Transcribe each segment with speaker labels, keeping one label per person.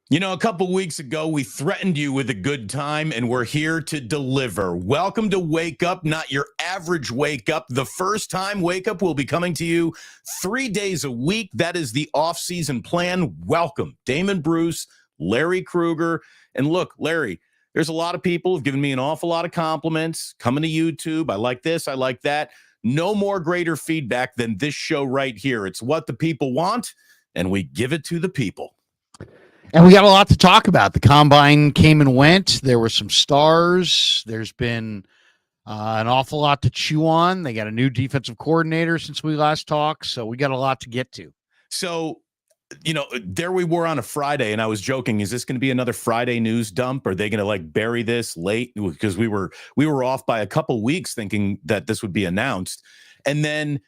Speaker 1: You know, a couple weeks ago, we threatened you with a good time, and we're here to deliver. Welcome to Wake Up, not your average wake up. The first time Wake Up will be coming to you 3 days a week. That is the off-season plan. Welcome, Damon Bruce, Larry Kruger. And look, Larry, there's a lot of people who've given me an awful lot of compliments coming to YouTube. I like this, I like that. No more greater feedback than this show right here. It's what the people want, and we give it to the people.
Speaker 2: And we got a lot to talk about. The combine came and went. There were some stars. There's been an awful lot to chew on. They got a new defensive coordinator since we last talked. So we got a lot to get to.
Speaker 1: So, you know, there we were on a Friday, and I was joking, is this going to be another Friday news dump? Are they going to like bury this late? Because we were off by a couple weeks thinking that this would be announced. And then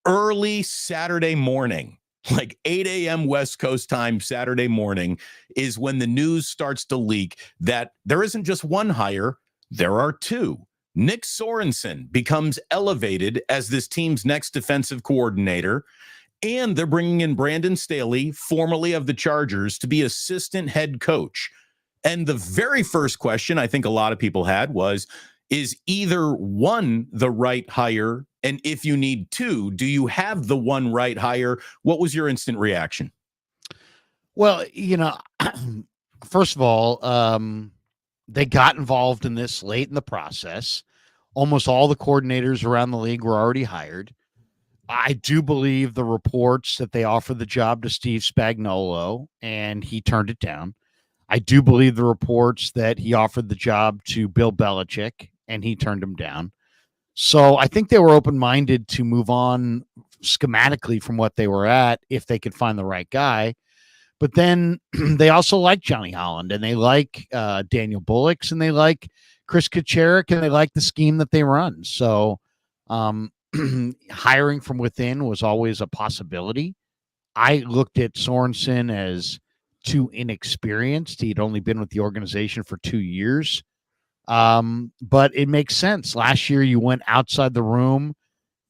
Speaker 1: early Saturday morning, like 8 a.m. West Coast time, Saturday morning, is when the news starts to leak that there isn't just one hire, there are two. Nick Sorensen becomes elevated as this team's next defensive coordinator, and they're bringing in Brandon Staley, formerly of the Chargers, to be assistant head coach. And the very first question I think a lot of people had was, is either one the right hire? And if you need two, do you have the one right hire? What was your instant reaction?
Speaker 2: Well, first of all, they got involved in this late in the process. Almost all the coordinators around the league were already hired. I do believe the reports that they offered the job to Steve Spagnuolo, and he turned it down. I do believe the reports that he offered the job to Bill Belichick, and he turned him down. So I think they were open-minded to move on schematically from what they were at if they could find the right guy. But then they also like Johnny Holland, and they like Daniel Bullocks, and they like Chris Kacherik, and they like the scheme that they run. So hiring from within was always a possibility. I looked at Sorensen as too inexperienced. He'd only been with the organization for 2 years. But it makes sense. Last year, you went outside the room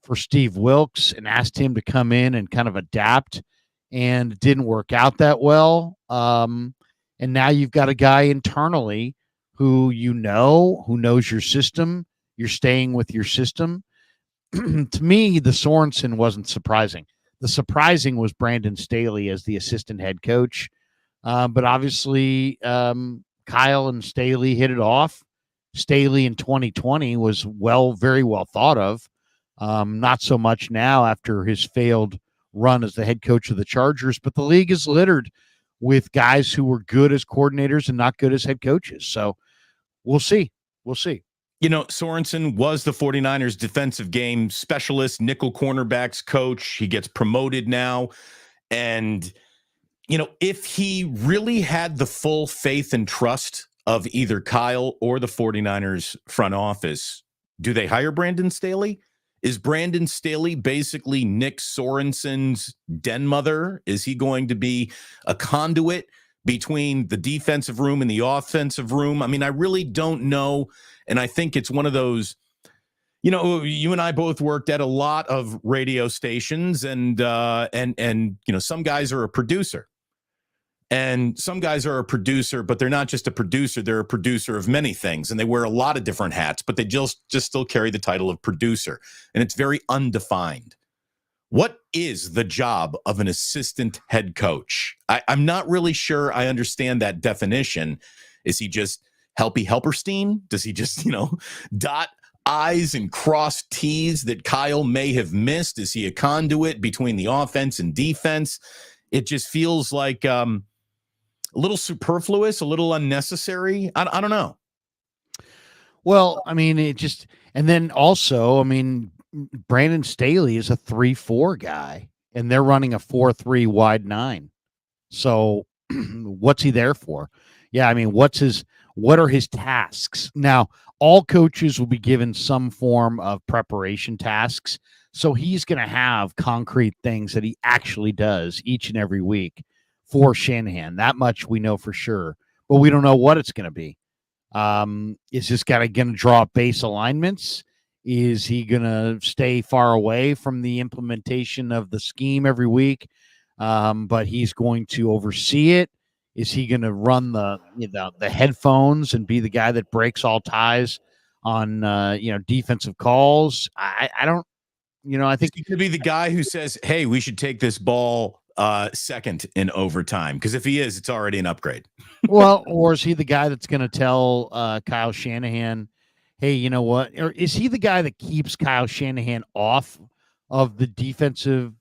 Speaker 2: for Steve Wilks and asked him to come in and kind of adapt, and it didn't work out that well. And now you've got a guy internally who who knows your system. You're staying with your system. To me, the Sorensen wasn't surprising. The surprising was Brandon Staley as the assistant head coach. But obviously, Kyle and Staley hit it off. Staley in 2020 was very well thought of. Not so much now after his failed run as the head coach of the Chargers, but the league is littered with guys who were good as coordinators and not good as head coaches. So we'll see. We'll see.
Speaker 1: You know, Sorensen was the 49ers defensive game specialist, nickel cornerbacks coach. He gets promoted now. And, you know, if he really had the full faith and trust of either Kyle or the 49ers front office, do they hire Brandon Staley? Is Brandon Staley basically Nick Sorensen's den mother? Is he going to be a conduit between the defensive room and the offensive room? I mean, I really don't know. And I think it's one of those, you know, you and I both worked at a lot of radio stations, and you know, some guys are a producer. And some guys are a producer, but they're not just a producer. They're a producer of many things, and they wear a lot of different hats, but they just still carry the title of producer. And it's very undefined. What is the job of an assistant head coach? I'm not really sure I understand that definition. Is he just Helpy Helperstein? Does he just, you know, dot I's and cross T's that Kyle may have missed? Is he a conduit between the offense and defense? It just feels like a little superfluous, a little unnecessary. I don't know.
Speaker 2: Well, I mean, and then also, I mean, Brandon Staley is a 3-4 guy, and they're running a 4-3 wide 9. So what's he there for? Yeah, I mean, what are his tasks? Now, all coaches will be given some form of preparation tasks. So he's going to have concrete things that he actually does each and every week for Shanahan. That much we know for sure, but we don't know what it's going to be. Is this guy going to draw base alignments? Is he going to stay far away from the implementation of the scheme every week? But he's going to oversee it. Is he going to run the headphones and be the guy that breaks all ties on defensive calls? I don't. I
Speaker 1: Is
Speaker 2: think.
Speaker 1: he going to be the guy who says, "Hey, we should take this ball second in overtime"? Because if he is, it's already an upgrade.
Speaker 2: Well, or is he the guy that's going to tell Kyle Shanahan, "Hey, you know what?" Or is he the guy that keeps Kyle Shanahan off of the defensive,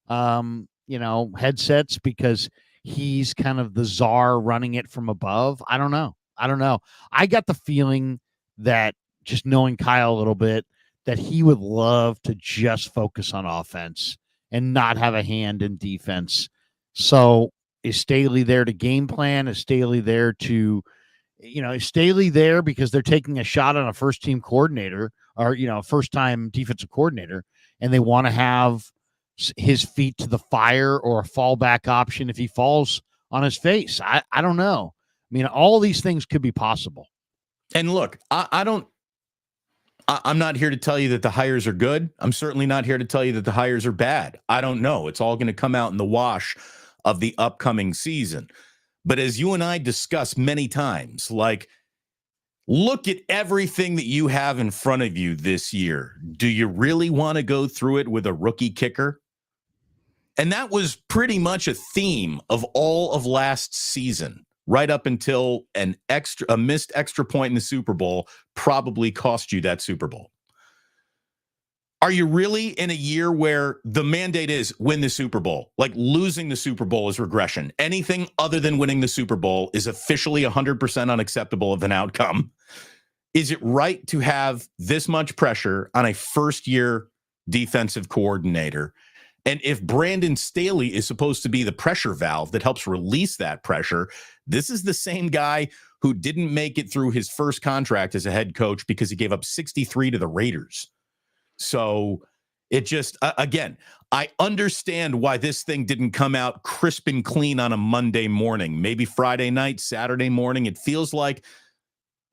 Speaker 2: headsets because he's kind of the czar running it from above? I don't know. I got the feeling that, just knowing Kyle a little bit, that he would love to just focus on offense and not have a hand in defense. So is Staley there to game plan? Is Staley there to, is Staley there because they're taking a shot on a first team coordinator or, first time defensive coordinator, and they want to have his feet to the fire or a fallback option if he falls on his face? I don't know. I mean, all these things could be possible.
Speaker 1: And look, I'm not here to tell you that the hires are good. I'm certainly not here to tell you that the hires are bad. I don't know. It's all going to come out in the wash of the upcoming season. But as you and I discussed many times, like, look at everything that you have in front of you this year. Do you really want to go through it with a rookie kicker? And that was pretty much a theme of all of last season, right up until a missed extra point in the Super Bowl probably cost you that Super Bowl. Are you really in a year where the mandate is win the Super Bowl? Like, losing the Super Bowl is regression. Anything other than winning the Super Bowl is officially 100% unacceptable of an outcome. Is it right to have this much pressure on a first-year defensive coordinator? And if Brandon Staley is supposed to be the pressure valve that helps release that pressure, this is the same guy who didn't make it through his first contract as a head coach because he gave up 63 to the Raiders. So it just, again, I understand why this thing didn't come out crisp and clean on a Monday morning, maybe Friday night, Saturday morning. It feels like,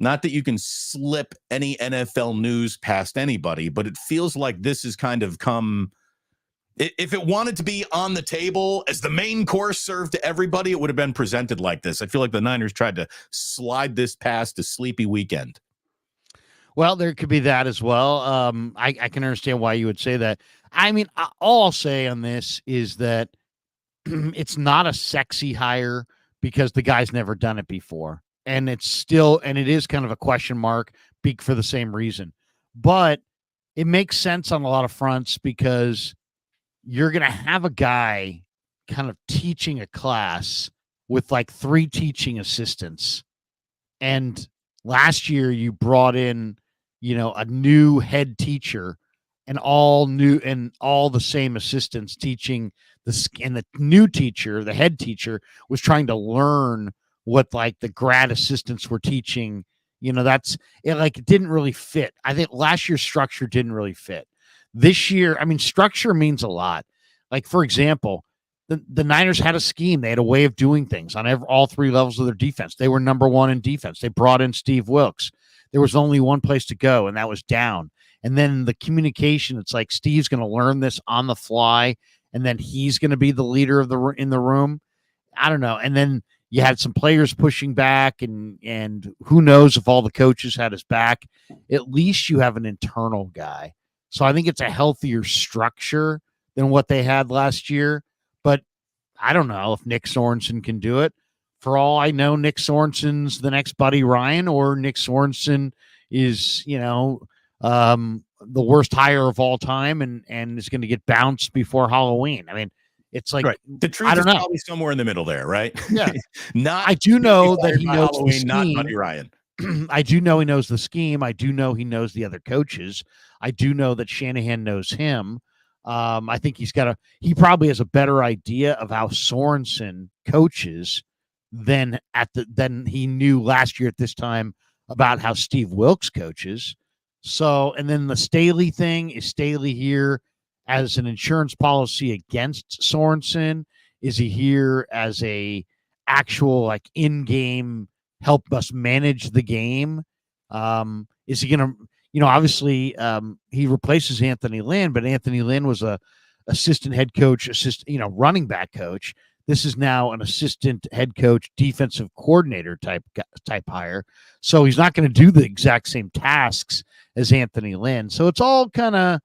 Speaker 1: not that you can slip any NFL news past anybody, but it feels like this has kind of come. If it wanted to be on the table as the main course served to everybody, it would have been presented like this. I feel like the Niners tried to slide this past a sleepy weekend.
Speaker 2: Well, there could be that as well. I can understand why you would say that. I mean, all I'll say on this is that it's not a sexy hire because the guy's never done it before. And it is kind of a question mark for the same reason. But it makes sense on a lot of fronts because you're going to have a guy kind of teaching a class with like 3 teaching assistants. And last year you brought in, a new head teacher and all the same assistants teaching and the new teacher, the head teacher, was trying to learn what like the grad assistants were teaching. That's it. Like, it didn't really fit. I think last year's structure didn't really fit. This year, I mean, structure means a lot. Like, for example, the Niners had a scheme. They had a way of doing things on all 3 levels of their defense. They were number 1 in defense. They brought in Steve Wilks. There was only one place to go, and that was down. And then the communication, it's like Steve's going to learn this on the fly, and then he's going to be the leader in the room. I don't know. And then you had some players pushing back, and who knows if all the coaches had his back. At least you have an internal guy. So I think it's a healthier structure than what they had last year. But I don't know if Nick Sorensen can do it. For all I know, Nick Sorensen's the next Buddy Ryan, or Nick Sorensen is, the worst hire of all time and is going to get bounced before Halloween. I mean, it's like,
Speaker 1: right. The truth is probably somewhere in the middle there, right?
Speaker 2: Yeah.
Speaker 1: I
Speaker 2: do know that he knows
Speaker 1: Halloween,
Speaker 2: the scheme.
Speaker 1: Not Buddy Ryan.
Speaker 2: I do know he knows the scheme. I do know he knows the other coaches. I do know that Shanahan knows him. I think he probably has a better idea of how Sorensen coaches than he knew last year at this time about how Steve Wilks coaches. So, and then the Staley thing, is Staley here as an insurance policy against Sorensen? Is he here as a actual like in-game help us manage the game? Is he going to, obviously he replaces Anthony Lynn, but Anthony Lynn was a assistant head coach, running back coach. This is now an assistant head coach, defensive coordinator type hire. So he's not going to do the exact same tasks as Anthony Lynn. So it's all kind of,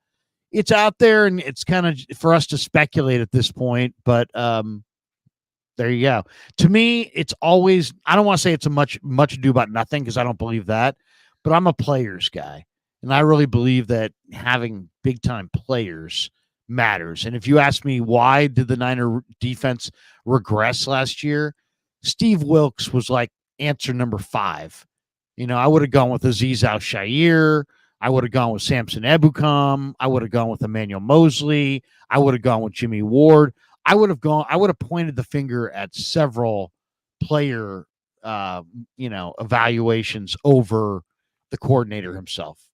Speaker 2: it's out there, and it's kind of for us to speculate at this point. But there you go. To me, it's always, I don't want to say it's a much ado about nothing, because I don't believe that, but I'm a players guy. And I really believe that having big time players matters. And if you ask me, why did the Niner defense regress last year? Steve Wilkes was like answer number 5. I would have gone with Aziz Al-Shaair. I would have gone with Samson Ebukam. I would have gone with Emmanuel Mosley. I would have gone with Jimmy Ward. I would have pointed the finger at several player, evaluations over the coordinator himself.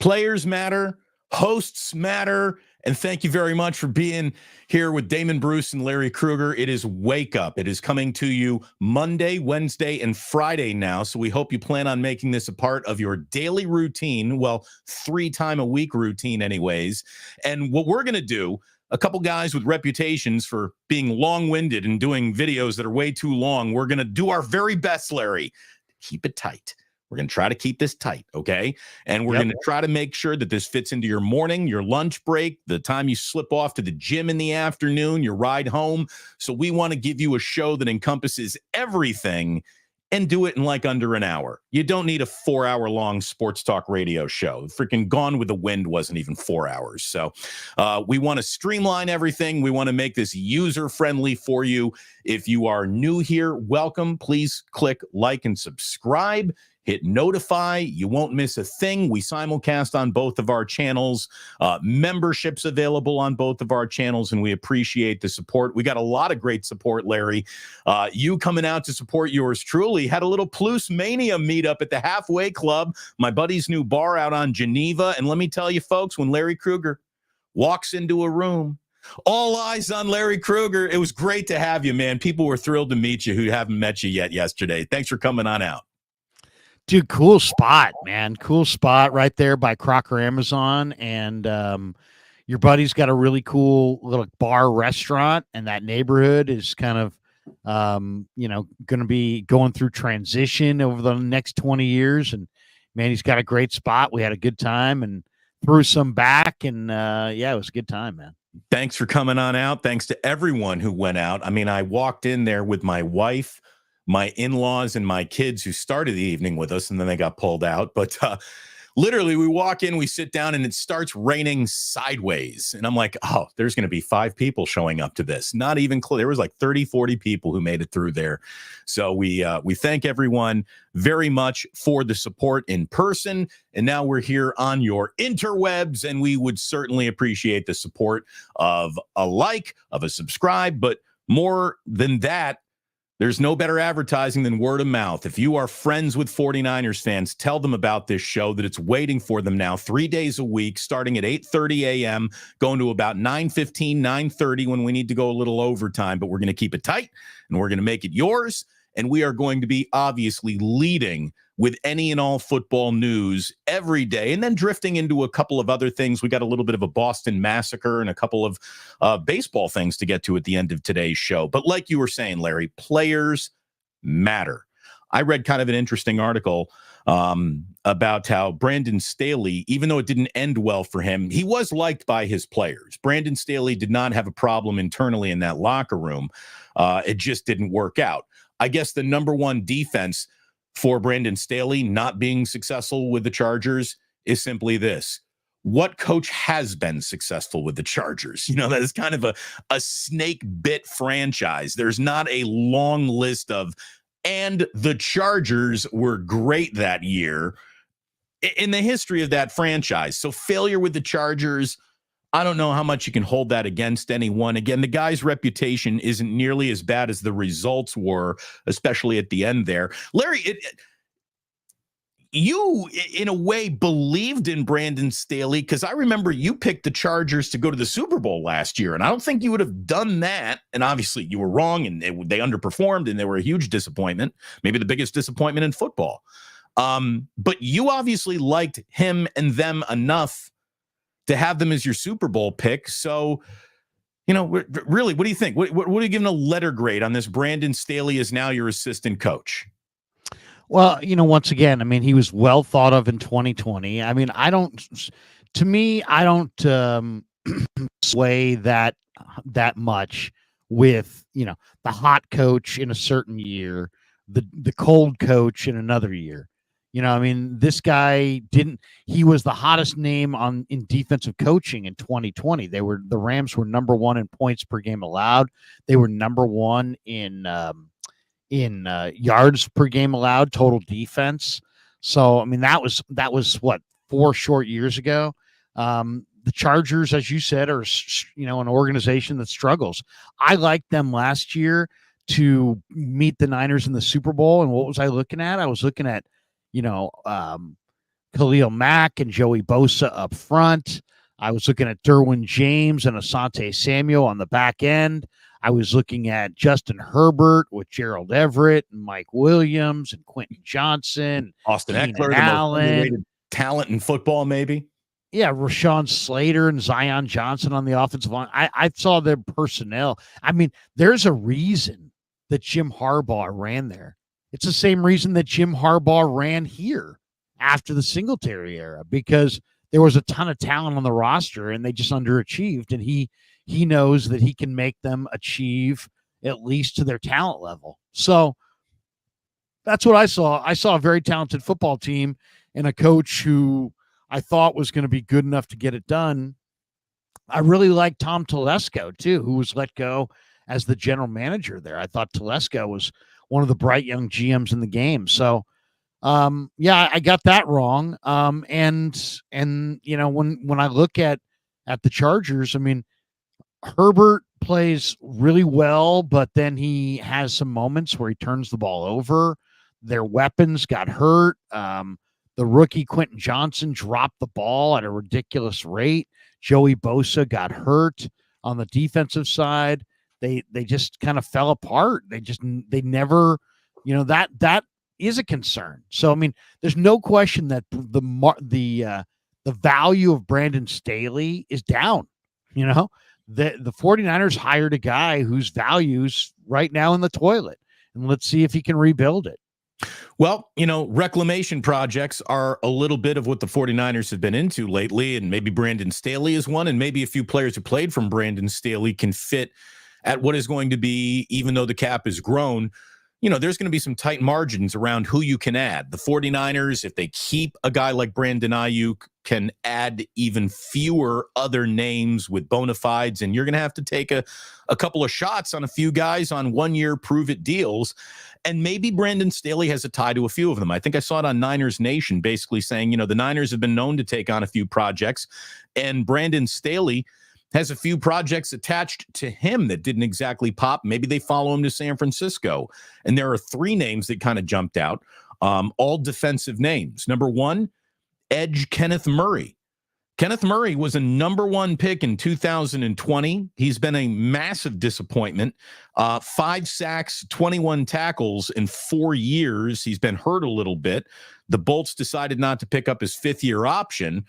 Speaker 1: Players matter, hosts matter, and thank you very much for being here with Damon Bruce and Larry Krueger. It is Wake Up. It is coming to you Monday, Wednesday, and Friday now, so we hope you plan on making this a part of your daily routine, well, 3-time-a-week routine anyways. And what we're going to do, a couple guys with reputations for being long-winded and doing videos that are way too long, we're going to do our very best, Larry. Keep it tight. We're going to try to keep this tight, okay? And we're going to try to make sure that this fits into your morning, your lunch break, the time you slip off to the gym in the afternoon, your ride home. So we want to give you a show that encompasses everything and do it in like under an hour. You don't need a 4-hour-long sports talk radio show. Freaking Gone with the Wind wasn't even 4 hours. So we want to streamline everything. We want to make this user-friendly for you. If you are new here, welcome. Please click like and subscribe. Hit notify. You won't miss a thing. We simulcast on both of our channels. Memberships available on both of our channels, and we appreciate the support. We got a lot of great support, Larry. You coming out to support yours truly. Had a little Plus Mania meetup at the Halfway Club, my buddy's new bar out on Geneva. And let me tell you, folks, when Larry Krueger walks into a room, all eyes on Larry Krueger. It was great to have you, man. People were thrilled to meet you who haven't met you yet yesterday. Thanks for coming on out.
Speaker 2: Dude, cool spot, man. Cool spot right there by Crocker Amazon. And your buddy's got a really cool little bar restaurant, and that neighborhood is kind of, going to be going through transition over the next 20 years. And, man, he's got a great spot. We had a good time and threw some back. And, it was a good time, man.
Speaker 1: Thanks for coming on out. Thanks to everyone who went out. I mean, I walked in there with my wife, my in-laws, and my kids who started the evening with us, and then they got pulled out. But literally, we walk in, we sit down, and it starts raining sideways. And I'm like, oh, there's going to be 5 people showing up to this. Not even close. There was like 30, 40 people who made it through there. So we thank everyone very much for the support in person. And now we're here on your interwebs, and we would certainly appreciate the support of a like, of a subscribe. But more than that, there's no better advertising than word of mouth. If you are friends with 49ers fans, tell them about this show, that it's waiting for them now 3 days a week, starting at 8:30 a.m., going to about 9:15, 9:30 when we need to go a little overtime. But we're going to keep it tight, and we're going to make it yours. And we are going to be obviously leading with any and all football news every day, and then drifting into a couple of other things. We got a little bit of a Boston massacre and a couple of baseball things to get to at the end of today's show. But like you were saying, Larry, players matter. I read kind of an interesting article about how Brandon Staley, even though it didn't end well for him, he was liked by his players. Brandon Staley did not have a problem internally in that locker room. It just didn't work out. I guess the number one defense for Brandon Staley not being successful with the Chargers is simply this: what coach has been successful with the Chargers? That is kind of a snake bit franchise. There's not a long list of, and the Chargers were great that year in the history of that franchise. So failure with the Chargers, I don't know how much you can hold that against anyone. Again, the guy's reputation isn't nearly as bad as the results were, especially at the end there. Larry, you, in a way, believed in Brandon Staley, because I remember you picked the Chargers to go to the Super Bowl last year, and I don't think you would have done that. And obviously, you were wrong, and they underperformed, and they were a huge disappointment, maybe the biggest disappointment in football. But you obviously liked him and them enough to have them as your Super Bowl pick. So, Really, what do you think? What are you giving a letter grade on this? Brandon Staley is now your assistant coach.
Speaker 2: Well, once again, I mean, he was well thought of in 2020. I mean, to me, I don't sway that much with, the hot coach in a certain year, the cold coach in another year. I mean, this guy he was the hottest name in defensive coaching in 2020. The Rams were number 1 in points per game allowed. They were number 1 in yards per game allowed, total defense. So, I mean, that was what, 4 short years ago. The Chargers, as you said, are, an organization that struggles. I liked them last year to meet the Niners in the Super Bowl. And what was I looking at? I was looking at, Khalil Mack and Joey Bosa up front. I was looking at Derwin James and Asante Samuel on the back end. I was looking at Justin Herbert with Gerald Everett and Mike Williams and Quentin Johnson,
Speaker 1: Austin
Speaker 2: Keenan
Speaker 1: Eckler,
Speaker 2: Allen,
Speaker 1: the most underrated talent in football, maybe.
Speaker 2: Yeah, Rashawn Slater and Zion Johnson on the offensive line. I saw their personnel. I mean, there's a reason that Jim Harbaugh ran there. It's the same reason that Jim Harbaugh ran here after the Singletary era, because there was a ton of talent on the roster and they just underachieved. And he knows that he can make them achieve at least to their talent level. So that's what I saw. I saw a very talented football team and a coach who I thought was going to be good enough to get it done. I really like Tom Telesco too, who was let go as the general manager there. I thought Telesco was one of the bright young GMs in the game. So, yeah, I got that wrong. And when I look at the Chargers, I mean, Herbert plays really well, but then he has some moments where he turns the ball over. Their weapons got hurt. The rookie Quentin Johnson dropped the ball at a ridiculous rate. Joey Bosa got hurt on the defensive side. They just kind of fell apart. They never, that is a concern. So, I mean, there's no question that the value of Brandon Staley is down. The 49ers hired a guy whose value's right now in the toilet, and let's see if he can rebuild it.
Speaker 1: Well, reclamation projects are a little bit of what the 49ers have been into lately, and maybe Brandon Staley is one, and maybe a few players who played from Brandon Staley can fit at what is going to be, even though the cap is grown, there's going to be some tight margins around who you can add. The 49ers, if they keep a guy like Brandon Aiyuk, can add even fewer other names with bona fides, and you're going to have to take a couple of shots on a few guys on 1-year prove-it deals. And maybe Brandon Staley has a tie to a few of them. I think I saw it on Niners Nation basically saying, the Niners have been known to take on a few projects, and Brandon Staley has a few projects attached to him that didn't exactly pop. Maybe they follow him to San Francisco. And there are 3 names that kind of jumped out, all defensive names. Number 1, edge Kenneth Murray. Kenneth Murray was a number 1 pick in 2020. He's been a massive disappointment. 5 sacks, 21 tackles in 4 years. He's been hurt a little bit. The Bolts decided not to pick up his 5th-year option.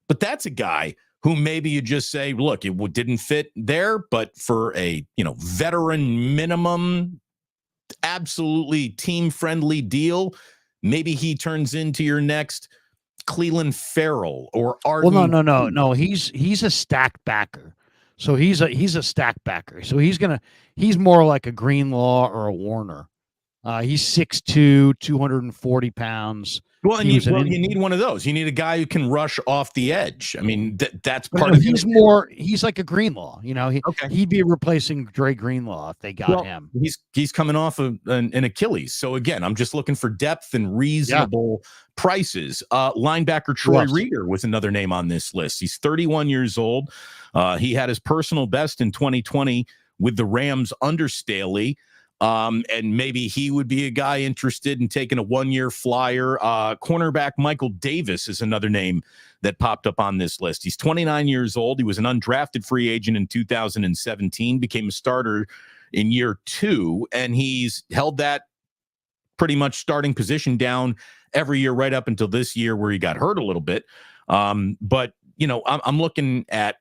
Speaker 1: But that's a guy who maybe you just say, look, it didn't fit there, but for a veteran minimum, absolutely team-friendly deal, maybe he turns into your next Cleveland Farrell or Arden.
Speaker 2: Well, no. He's a stack backer. So he's a stack backer. So he's more like a Greenlaw or a Warner. He's 6'2", 240 pounds.
Speaker 1: Well, and you need one of those. You need a guy who can rush off the edge. I mean, that's part
Speaker 2: of. He's like a Greenlaw. He'd be replacing Dre Greenlaw if they got him.
Speaker 1: He's coming off of an Achilles. So again, I'm just looking for depth and reasonable prices. Linebacker Troy Reeder was another name on this list. He's 31 years old. He had his personal best in 2020 with the Rams under Staley. And maybe he would be a guy interested in taking a 1-year flyer. Cornerback Michael Davis is another name that popped up on this list. He's 29 years old. He was an undrafted free agent in 2017, became a starter in year 2, and he's held that pretty much starting position down every year right up until this year where he got hurt a little bit. But, I'm looking at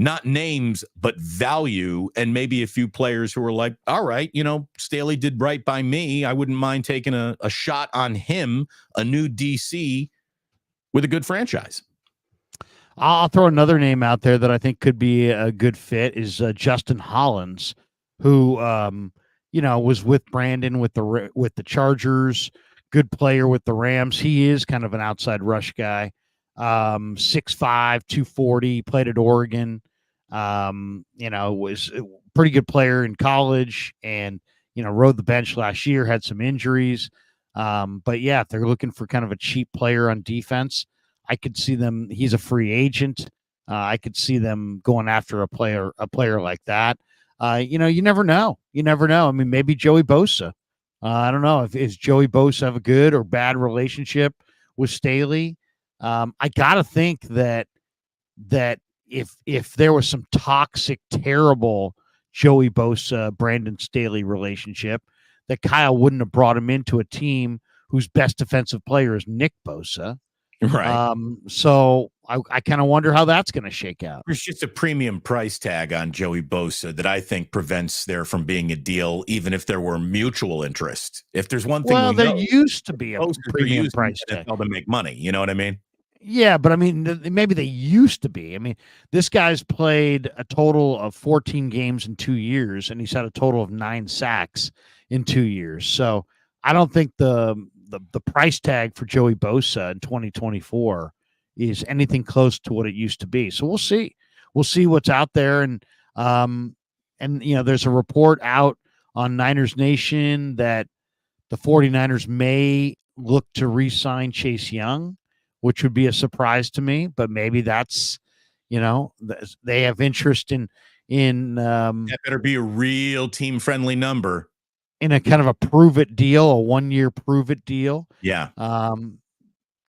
Speaker 1: not names, but value, and maybe a few players who are like, all right, Staley did right by me. I wouldn't mind taking a shot on him, a new DC with a good franchise.
Speaker 2: I'll throw another name out there that I think could be a good fit is Justin Hollins, who was with Brandon with the Chargers, good player with the Rams. He is kind of an outside rush guy. 6'5", 240, played at Oregon. Was a pretty good player in college and rode the bench last year, had some injuries. But yeah, if they're looking for kind of a cheap player on defense, I could see them. He's a free agent. I could see them going after a player like that. You never know. You never know. I mean, maybe Joey Bosa. I don't know if is Joey Bosa have a good or bad relationship with Staley. I gotta think that if there was some toxic, terrible Joey Bosa, Brandon Staley relationship, that Kyle wouldn't have brought him into a team whose best defensive player is Nick Bosa.
Speaker 1: Right.
Speaker 2: So I kind of wonder how that's going to shake out.
Speaker 1: There's just a premium price tag on Joey Bosa that I think prevents there from being a deal, even if there were mutual interest. If there's one thing,
Speaker 2: there used to be a premium price tag
Speaker 1: to make money. You know what I mean?
Speaker 2: Yeah, but I mean, maybe they used to be. I mean, this guy's played a total of 14 games in 2 years, and he's had a total of 9 sacks in 2 years. So I don't think the price tag for Joey Bosa in 2024 is anything close to what it used to be. So we'll see. We'll see what's out there. And there's a report out on Niners Nation that the 49ers may look to re-sign Chase Young, which would be a surprise to me, but maybe that's, they have interest in
Speaker 1: that better be a real team friendly number.
Speaker 2: In a kind of a prove it deal, a 1-year prove it deal.
Speaker 1: Yeah.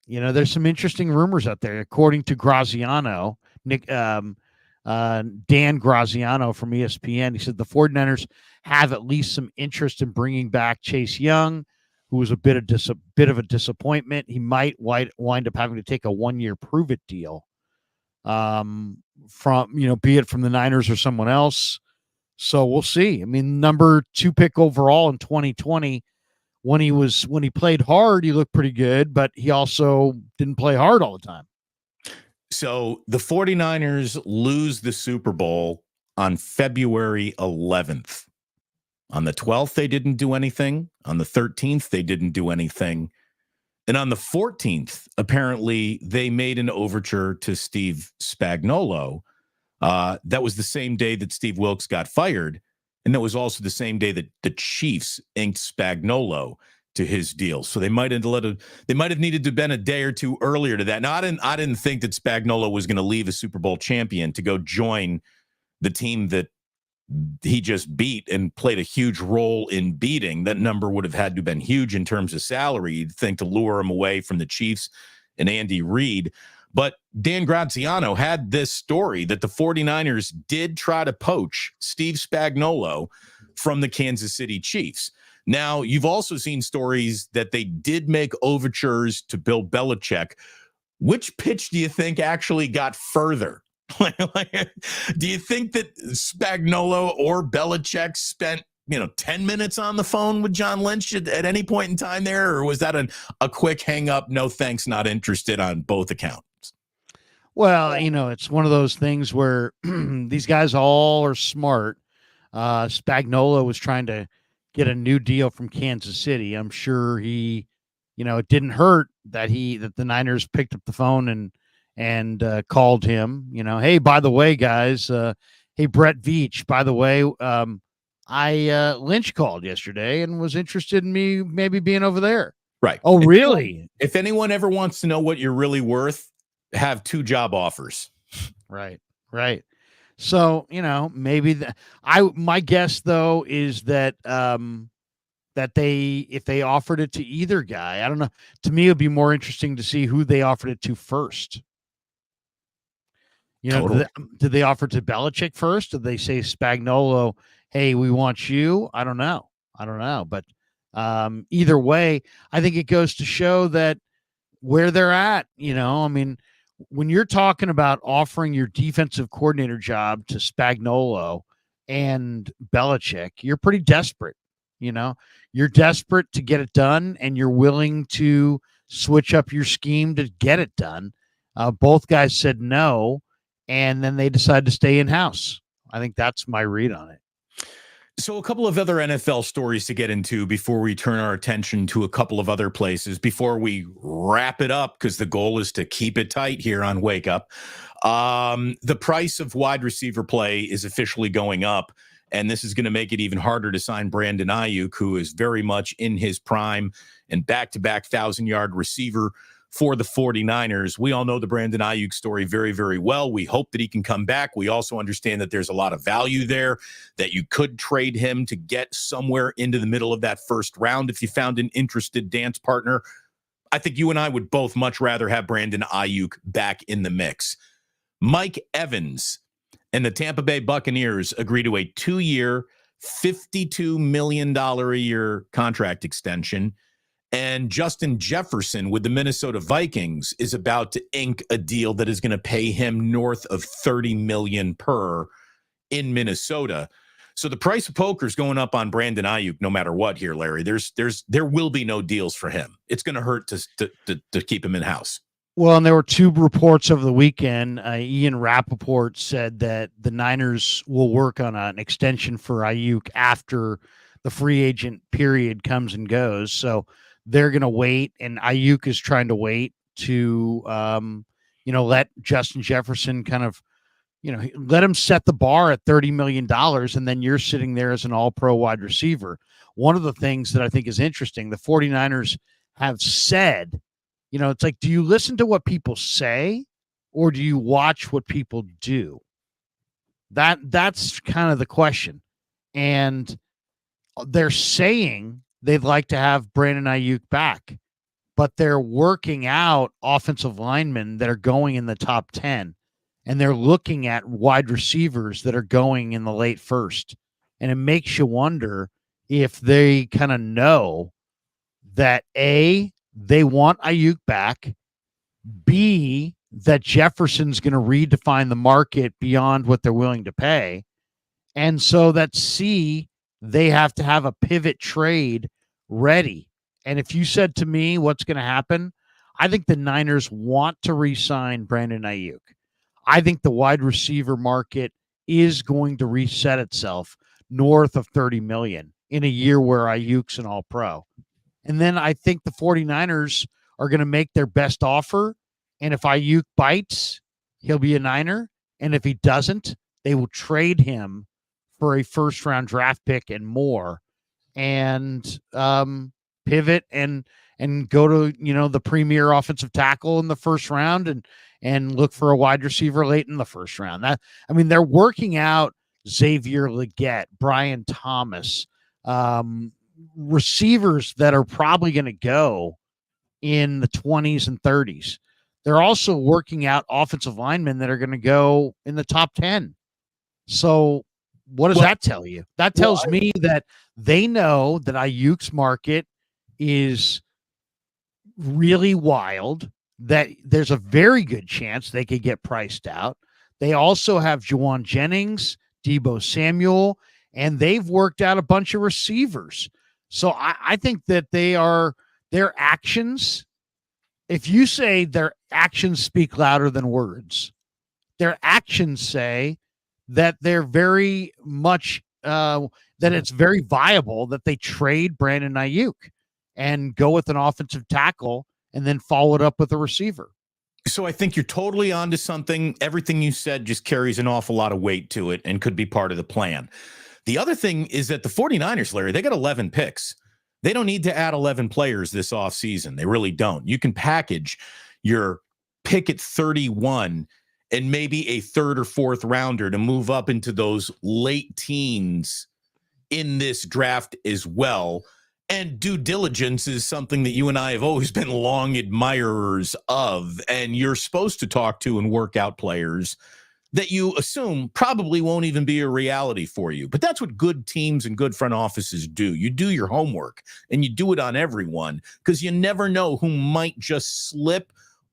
Speaker 2: There's some interesting rumors out there. According to Graziano, Dan Graziano from ESPN, he said the 49ers have at least some interest in bringing back Chase Young, who was a bit of a disappointment. He might wind up having to take a 1-year prove it deal from, be it from the Niners or someone else. So we'll see. I mean, number 2 pick overall in 2020, when he played hard, he looked pretty good, but he also didn't play hard all the time.
Speaker 1: So the 49ers lose the Super Bowl on February 11th. On the 12th, they didn't do anything. On the 13th, they didn't do anything. And on the 14th, apparently, they made an overture to Steve Spagnuolo. That was the same day that Steve Wilkes got fired. And that was also the same day that the Chiefs inked Spagnuolo to his deal. So they might have needed to have been a day or two earlier to that. Now, I didn't think that Spagnuolo was going to leave a Super Bowl champion to go join the team that he just beat and played a huge role in beating. That number would have had to have been huge in terms of salary, you'd think, to lure him away from the Chiefs and Andy Reid. But Dan Graziano had this story that the 49ers did try to poach Steve Spagnuolo from the Kansas City Chiefs. Now, you've also seen stories that they did make overtures to Bill Belichick. Which pitch do you think actually got further? Do you think that Spagnuolo or Belichick spent 10 minutes on the phone with John Lynch at any point in time there? Or was that a quick hang up? No, thanks, not interested on both accounts.
Speaker 2: Well, it's one of those things where these guys all are smart. Spagnuolo was trying to get a new deal from Kansas City. I'm sure it didn't hurt that the Niners picked up the phone and called him, hey, by the way, guys, hey, Brett Veach, by the way, Lynch called yesterday and was interested in me maybe being over there.
Speaker 1: Right.
Speaker 2: Oh, really?
Speaker 1: If anyone ever wants to know what you're really worth, have 2 job offers.
Speaker 2: Right. So, maybe my guess though is that if they offered it to either guy, I don't know. To me, it'd be more interesting to see who they offered it to first. Totally. Did they offer to Belichick first? Did they say Spagnuolo, hey, we want you? I don't know. But either way, I think it goes to show that where they're at, I mean, when you're talking about offering your defensive coordinator job to Spagnuolo and Belichick, you're pretty desperate. You know, you're desperate to get it done, and you're willing to switch up your scheme to get it done. Both guys said no, and then they decided to stay in house. I think that's my read on it.
Speaker 1: So a couple of other NFL stories to get into before we turn our attention to a couple of other places before we wrap it up, because the goal is to keep it tight here on Wake Up. The price of wide receiver play is officially going up, and this is going to make it even harder to sign Brandon Aiyuk, who is very much in his prime and back-to-back 1,000-yard receiver for the 49ers. We all know the Brandon Aiyuk story very, very well. We hope that he can come back. We also understand that there's a lot of value there, that you could trade him to get somewhere into the middle of that first round if you found an interested dance partner. I think you and I would both much rather have Brandon Aiyuk back in the mix. Mike Evans and the Tampa Bay Buccaneers agree to a 2-year, $52 million a year contract extension. And Justin Jefferson with the Minnesota Vikings is about to ink a deal that is going to pay him north of $30 million per in Minnesota. So the price of poker is going up on Brandon Aiyuk no matter what here, Larry. There will be no deals for him. It's going to hurt to keep him in house.
Speaker 2: Well, and there were two reports over the weekend. Ian Rappaport said that the Niners will work on an extension for Aiyuk after the free agent period comes and goes. So they're going to wait, and Aiyuk is trying to wait to, let Justin Jefferson kind of, let him set the bar at $30 million, and then you're sitting there as an all-pro wide receiver. One of the things that I think is interesting, the 49ers have said, it's like, do you listen to what people say or do you watch what people do? That's kind of the question. And they're saying they'd like to have Brandon Aiyuk back, but they're working out offensive linemen that are going in the top 10, and they're looking at wide receivers that are going in the late first. And it makes you wonder if they kind of know that A, they want Aiyuk back, B, that Jefferson's going to redefine the market beyond what they're willing to pay, and so that C, they have to have a pivot trade ready. And if you said to me what's going to happen, I think the Niners want to re-sign Brandon Aiyuk. I think the wide receiver market is going to reset itself north of $30 million in a year where Aiyuk's an all-pro. And then I think the 49ers are going to make their best offer. And if Aiyuk bites, he'll be a Niner. And if he doesn't, they will trade him for a first-round draft pick and more, and pivot and go to the premier offensive tackle in the first round and look for a wide receiver late in the first round. They're working out Xavier Legette, Brian Thomas, receivers that are probably going to go in the 20s and 30s. They're also working out offensive linemen that are going to go in the top 10. So what does that tell you? That tells me that they know that Aiyuk's market is really wild, that there's a very good chance they could get priced out. They also have Juwan Jennings, Deebo Samuel, and they've worked out a bunch of receivers. So I think that their actions, if you say their actions speak louder than words, their actions say that they're very much that it's very viable that they trade Brandon Aiyuk and go with an offensive tackle and then follow it up with a receiver.
Speaker 1: So I think you're totally onto something. Everything you said just carries an awful lot of weight to it and could be part of the plan. The other thing is that the 49ers, Larry, they got 11 picks. They don't need to add 11 players this offseason. They really don't. You can package your pick at 31 and maybe a third or fourth rounder to move up into those late teens in this draft as well. And due diligence is something that you and I have always been long admirers of. And you're supposed to talk to and work out players that you assume probably won't even be a reality for you. But that's what good teams and good front offices do. You do your homework and you do it on everyone, because you never know who might just slip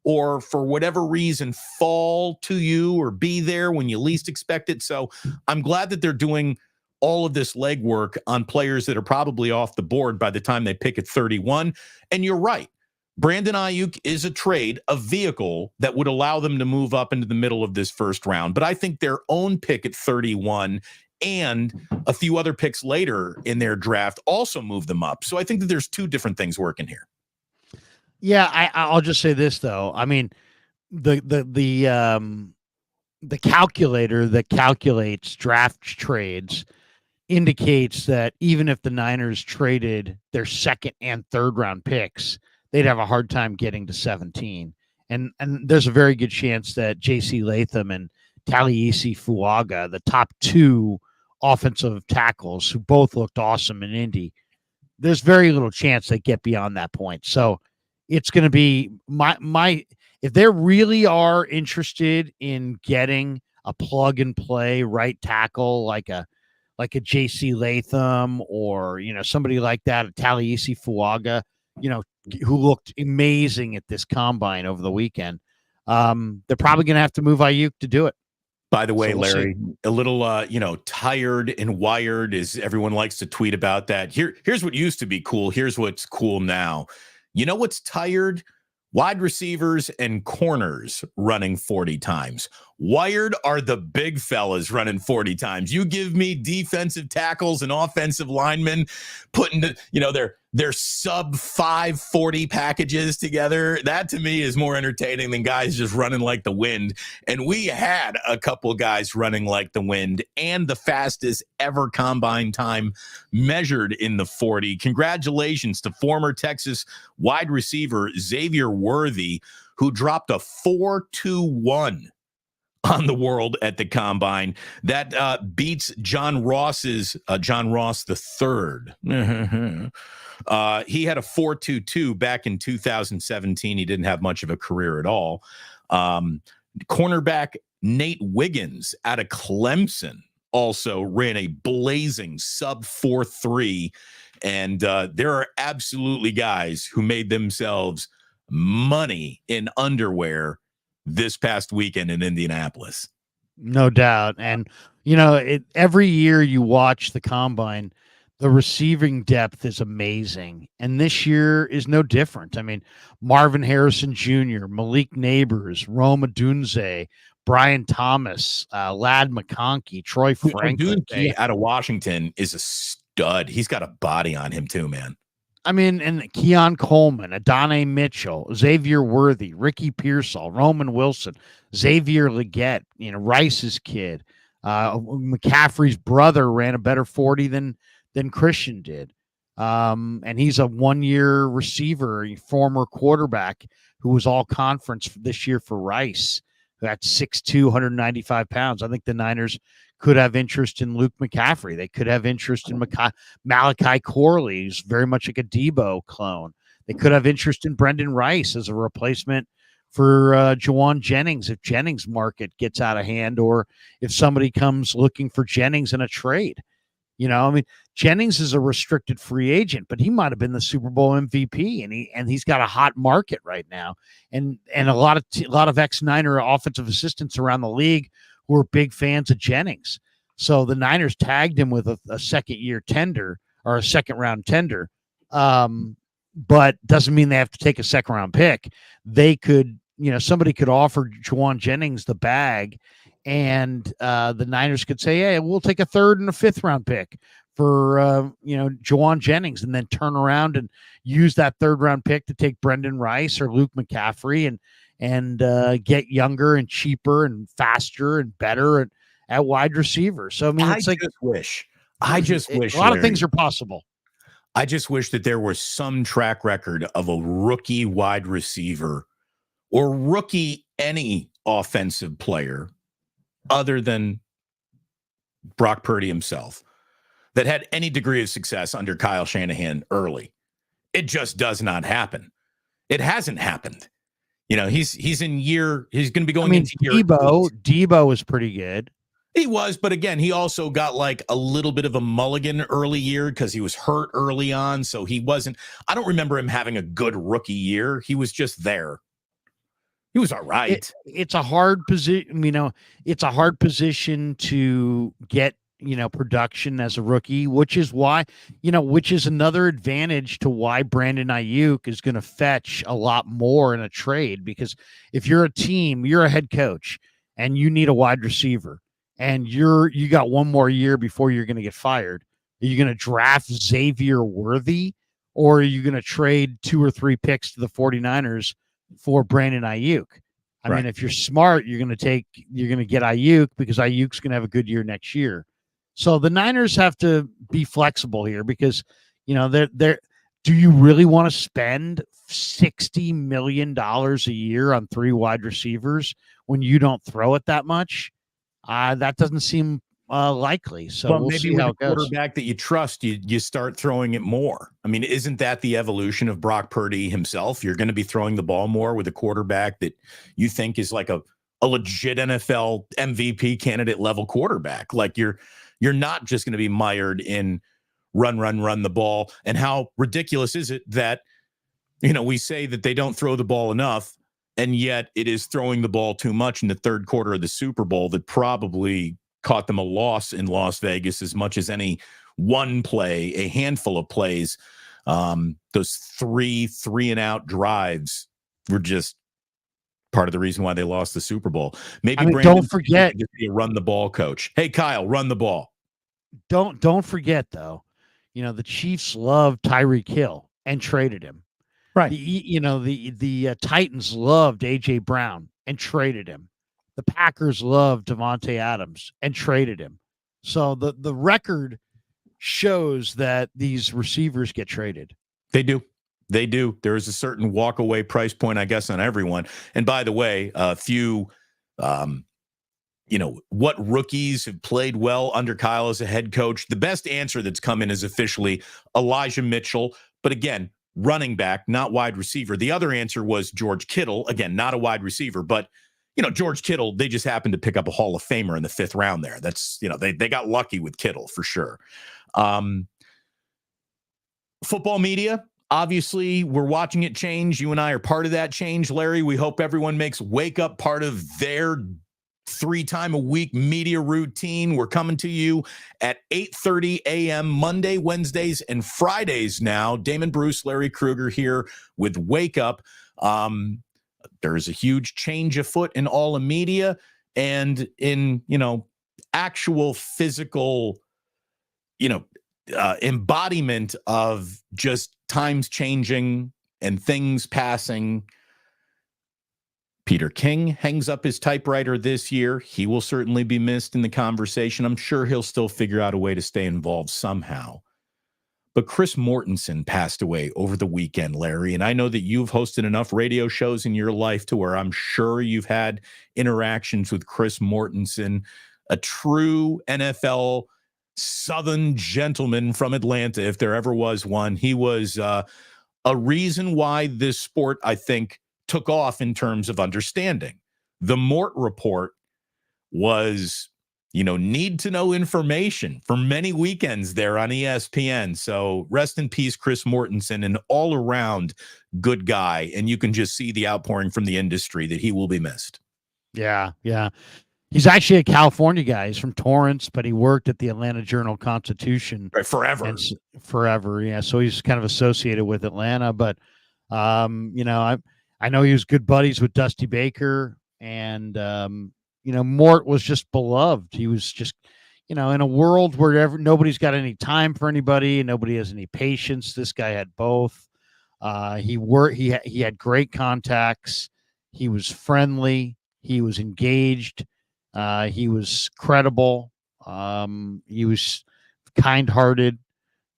Speaker 1: or for whatever reason fall to you or be there when you least expect it. So I'm glad that they're doing all of this legwork on players that are probably off the board by the time they pick at 31. And you're right. Brandon Aiyuk is a trade, a vehicle that would allow them to move up into the middle of this first round. But I think their own pick at 31 and a few other picks later in their draft also move them up. So I think that there's two different things working here.
Speaker 2: Yeah, I'll just say this though. I mean, the calculator that calculates draft trades indicates that even if the Niners traded their second and third round picks, they'd have a hard time getting to 17. And there's a very good chance that J.C. Latham and Talieisi Fuaga, the top two offensive tackles who both looked awesome in Indy, there's very little chance they get beyond that point. So it's going to be my if they really are interested in getting a plug and play right tackle like a JC Latham or, somebody like that, a Talieisi Fuaga, who looked amazing at this combine over the weekend. They're probably going to have to move Aiyuk to do it.
Speaker 1: By the way, Larry, a little, tired and wired, as everyone likes to tweet about that. Here's what used to be cool. Here's what's cool now. You know what's tired? Wide receivers and corners running 40 times. Wired are the big fellas running 40 times. You give me defensive tackles and offensive linemen putting their sub 540 packages together. That to me is more entertaining than guys just running like the wind. And we had a couple guys running like the wind and the fastest ever combine time measured in the 40. Congratulations to former Texas wide receiver Xavier Worthy, who dropped a 4.21 on the world at the combine. That beats John Ross's John Ross the third. He had a 4.22 back in 2017. He didn't have much of a career at all. Cornerback Nate Wiggins out of Clemson also ran a blazing sub 4.3. And there are absolutely guys who made themselves money in underwear this past weekend in Indianapolis.
Speaker 2: No doubt. And, every year you watch the combine, the receiving depth is amazing. And this year is no different. I mean, Marvin Harrison Jr., Malik Neighbors, Rome Odunze, Brian Thomas, Ladd McConkey, Troy Franklin.
Speaker 1: Out of Washington is a stud. He's got a body on him too, man.
Speaker 2: I mean, and Keon Coleman, Adonai Mitchell, Xavier Worthy, Ricky Pearsall, Roman Wilson, Xavier Leggett, Rice's kid, McCaffrey's brother ran a better 40 than Christian did. And he's a one-year receiver, former quarterback who was all conference this year for Rice. That's 6'2", 195 pounds. I think the Niners could have interest in Luke McCaffrey. They could have interest in Malachi Corley, who's very much like a Debo clone. They could have interest in Brendan Rice as a replacement for Juwan Jennings if Jennings' market gets out of hand, or if somebody comes looking for Jennings in a trade. Jennings is a restricted free agent, but he might have been the Super Bowl MVP, and he's got a hot market right now. And a lot of ex-Niner offensive assistants around the league who are big fans of Jennings. So the Niners tagged him with a second-year tender or a second-round tender, but doesn't mean they have to take a second-round pick. They could, somebody could offer Juwan Jennings the bag, and the Niners could say, hey, we'll take a third and a fifth-round pick for, Juwan Jennings, and then turn around and use that third-round pick to take Brendan Rice or Luke McCaffrey and get younger and cheaper and faster and better at wide receiver. So, I just wish a lot of things are possible.
Speaker 1: I just wish that there was some track record of a rookie wide receiver or rookie any offensive player other than Brock Purdy himself that had any degree of success under Kyle Shanahan early. It just does not happen. It hasn't happened. He's going to be going into year.
Speaker 2: Debo was pretty good.
Speaker 1: He was, but again, he also got like a little bit of a mulligan early year because he was hurt early on. So I don't remember him having a good rookie year. He was just there. He was all right.
Speaker 2: It's a hard position, it's a hard position to get, production as a rookie, which is why, which is another advantage to why Brandon Aiyuk is going to fetch a lot more in a trade. Because if you're a team, you're a head coach and you need a wide receiver and you got one more year before you're going to get fired, are you going to draft Xavier Worthy, or are you going to trade 2 or 3 picks to the 49ers for Brandon Aiyuk? I mean, if you're smart, you're going to get Aiyuk because Ayuk's going to have a good year next year. So the Niners have to be flexible here because, they're do you really want to spend $60 million a year on 3 wide receivers when you don't throw it that much? That doesn't seem likely. So we'll
Speaker 1: maybe
Speaker 2: see
Speaker 1: with
Speaker 2: how
Speaker 1: a
Speaker 2: it goes.
Speaker 1: quarterback that you trust, you start throwing it more. I mean, isn't that the evolution of Brock Purdy himself? You're going to be throwing the ball more with a quarterback that you think is like a legit NFL MVP candidate level quarterback. Like you're not just going to be mired in run the ball. And how ridiculous is it that, we say that they don't throw the ball enough, and yet it is throwing the ball too much in the third quarter of the Super Bowl that probably caught them a loss in Las Vegas as much as any one play, a handful of plays. Those three and out drives were just part of the reason why they lost the Super Bowl. Maybe
Speaker 2: don't forget
Speaker 1: to be a run the ball coach. Hey, Kyle, run the ball.
Speaker 2: Don't forget though, the Chiefs loved Tyreek Hill and traded him.
Speaker 1: Right.
Speaker 2: The Titans loved AJ Brown and traded him. The Packers loved Devontae Adams and traded him. So the record shows that these receivers get traded.
Speaker 1: They do. There is a certain walk away price point, I guess, on everyone. And by the way, a few, what rookies have played well under Kyle as a head coach. The best answer that's come in is officially Elijah Mitchell. But again, running back, not wide receiver. The other answer was George Kittle. Again, not a wide receiver, but George Kittle, they just happened to pick up a Hall of Famer in the 5th round there. That's, they got lucky with Kittle for sure. Football media, obviously, we're watching it change. You and I are part of that change, Larry. We hope everyone makes Wake Up part of their 3-time-a-week media routine. We're coming to you at 8:30 a.m. Monday, Wednesdays, and Fridays now. Damon Bruce, Larry Krueger here with Wake Up. There's a huge change afoot in all of media and in, actual physical, embodiment of just times changing and things passing. Peter King hangs up his typewriter this year. He will certainly be missed in the conversation. I'm sure he'll still figure out a way to stay involved somehow. But Chris Mortensen passed away over the weekend, Larry, and I know that you've hosted enough radio shows in your life to where I'm sure you've had interactions with Chris Mortensen, a true NFL Southern gentleman from Atlanta, if there ever was one. He was a reason why this sport, I think, took off in terms of understanding. The Mort Report was, need to know information for many weekends there on ESPN. So rest in peace, Chris Mortensen, an all around good guy. And you can just see the outpouring from the industry that he will be missed.
Speaker 2: Yeah. Yeah. He's actually a California guy. He's from Torrance, but he worked at the Atlanta Journal-Constitution
Speaker 1: forever.
Speaker 2: Forever. Yeah. So he's kind of associated with Atlanta, but I know he was good buddies with Dusty Baker, and Mort was just beloved. He was just, in a world where nobody's got any time for anybody and nobody has any patience. This guy had both. He had great contacts. He was friendly. He was engaged. He was credible. He was kind-hearted.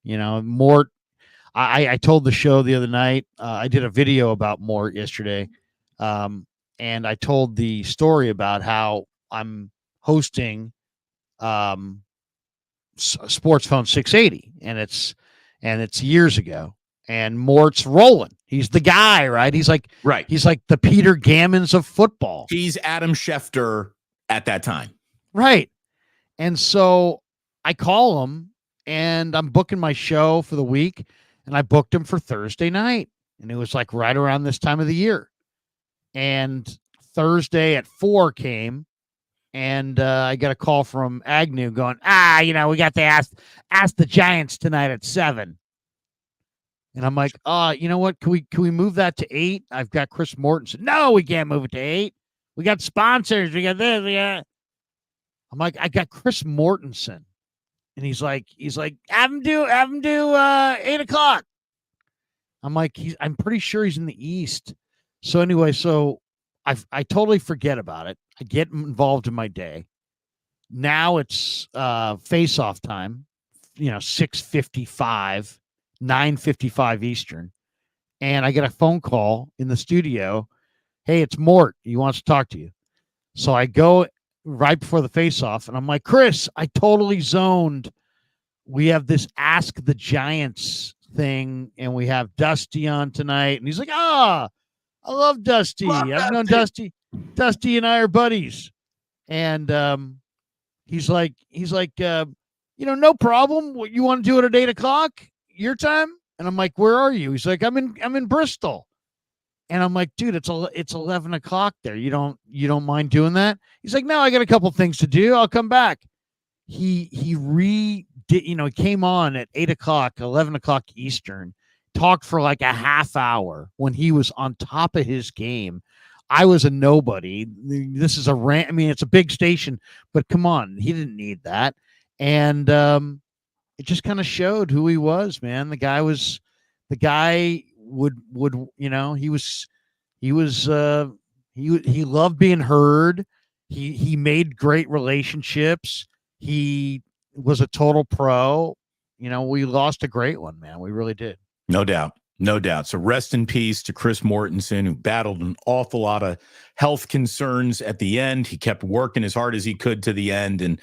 Speaker 2: Mort. I told the show the other night. I did a video about Mort yesterday. And I told the story about how I'm hosting Sports Phone 680, and it's years ago. And Mort's rolling. He's the guy, right? He's like the Peter Gammons of football.
Speaker 1: He's Adam Schefter at that time,
Speaker 2: right? And so I call him, and I'm booking my show for the week, and I booked him for Thursday night, and it was like right around this time of the year. And Thursday at 4 came, and I got a call from Agnew going, we got to ask the Giants tonight at 7. And I'm like, you know what? Can we move that to 8? I've got Chris Mortensen. No, we can't move it to 8. We got sponsors. We got this. I'm like, I got Chris Mortensen. And he's like, have him do 8 o'clock. I'm like, I'm pretty sure he's in the East. So anyway, I totally forget about it. I get involved in my day. Now it's face-off time, 6:55, 9:55 Eastern. And I get a phone call in the studio. Hey, it's Mort. He wants to talk to you. So I go right before the face-off, and I'm like, Chris, I totally zoned. We have this Ask the Giants thing, and we have Dusty on tonight. And he's like, I love Dusty. I've known Dusty. Dusty and I are buddies. And he's like, no problem. What you want to do it at 8 o'clock your time? And I'm like, where are you? He's like, I'm in Bristol. And I'm like, dude, it's 11 o'clock there. You don't mind doing that? He's like, no, I got a couple things to do. I'll come back. He came on at 8 o'clock, 11 o'clock Eastern, talked for like a half hour when he was on top of his game. I was a nobody. This is it's a big station, but come on, he didn't need that. And it just kind of showed who he was, man. The guy would he loved being heard. He made great relationships. He was a total pro. We lost a great one, man. We really did.
Speaker 1: No doubt. No doubt. So rest in peace to Chris Mortensen, who battled an awful lot of health concerns at the end. He kept working as hard as he could to the end. And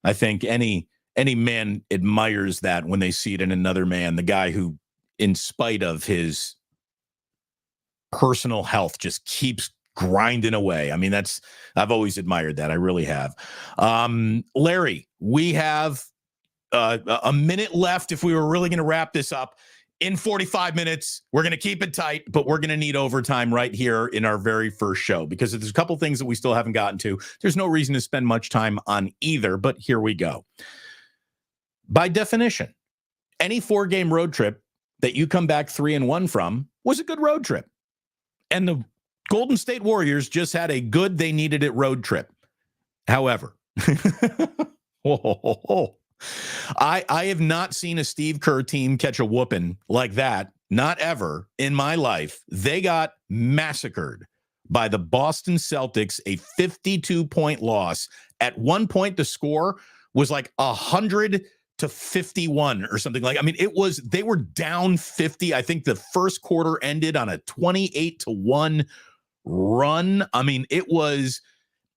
Speaker 1: I think any man admires that when they see it in another man, the guy who, in spite of his personal health, just keeps grinding away. I mean, I've always admired that. I really have. Larry, we have a minute left if we were really going to wrap this up. In 45 minutes, we're going to keep it tight, but we're going to need overtime right here in our very first show because there's a couple things that we still haven't gotten to. There's no reason to spend much time on either, but here we go. By definition, any 4-game road trip that you come back 3-1 from was a good road trip. And the Golden State Warriors just had a good, they needed it road trip. However, I have not seen a Steve Kerr team catch a whooping like that. Not ever in my life. They got massacred by the Boston Celtics, a 52-point loss. At one point, the score was like 100-51 or something like. I mean, they were down 50. I think the first quarter ended on a 28-1 run. I mean, it was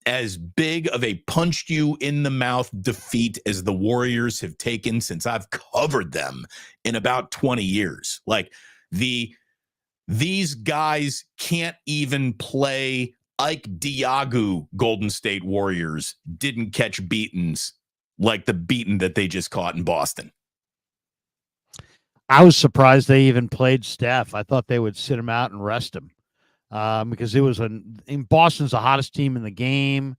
Speaker 1: as big of a punched you in the mouth defeat as the Warriors have taken since I've covered them in about 20 years. Like these guys can't even play. Ike Diagu Golden State Warriors didn't catch beatings like the beating that they just caught in Boston.
Speaker 2: I was surprised they even played Steph. I thought they would sit him out and rest him. Because it was in Boston's the hottest team in the game.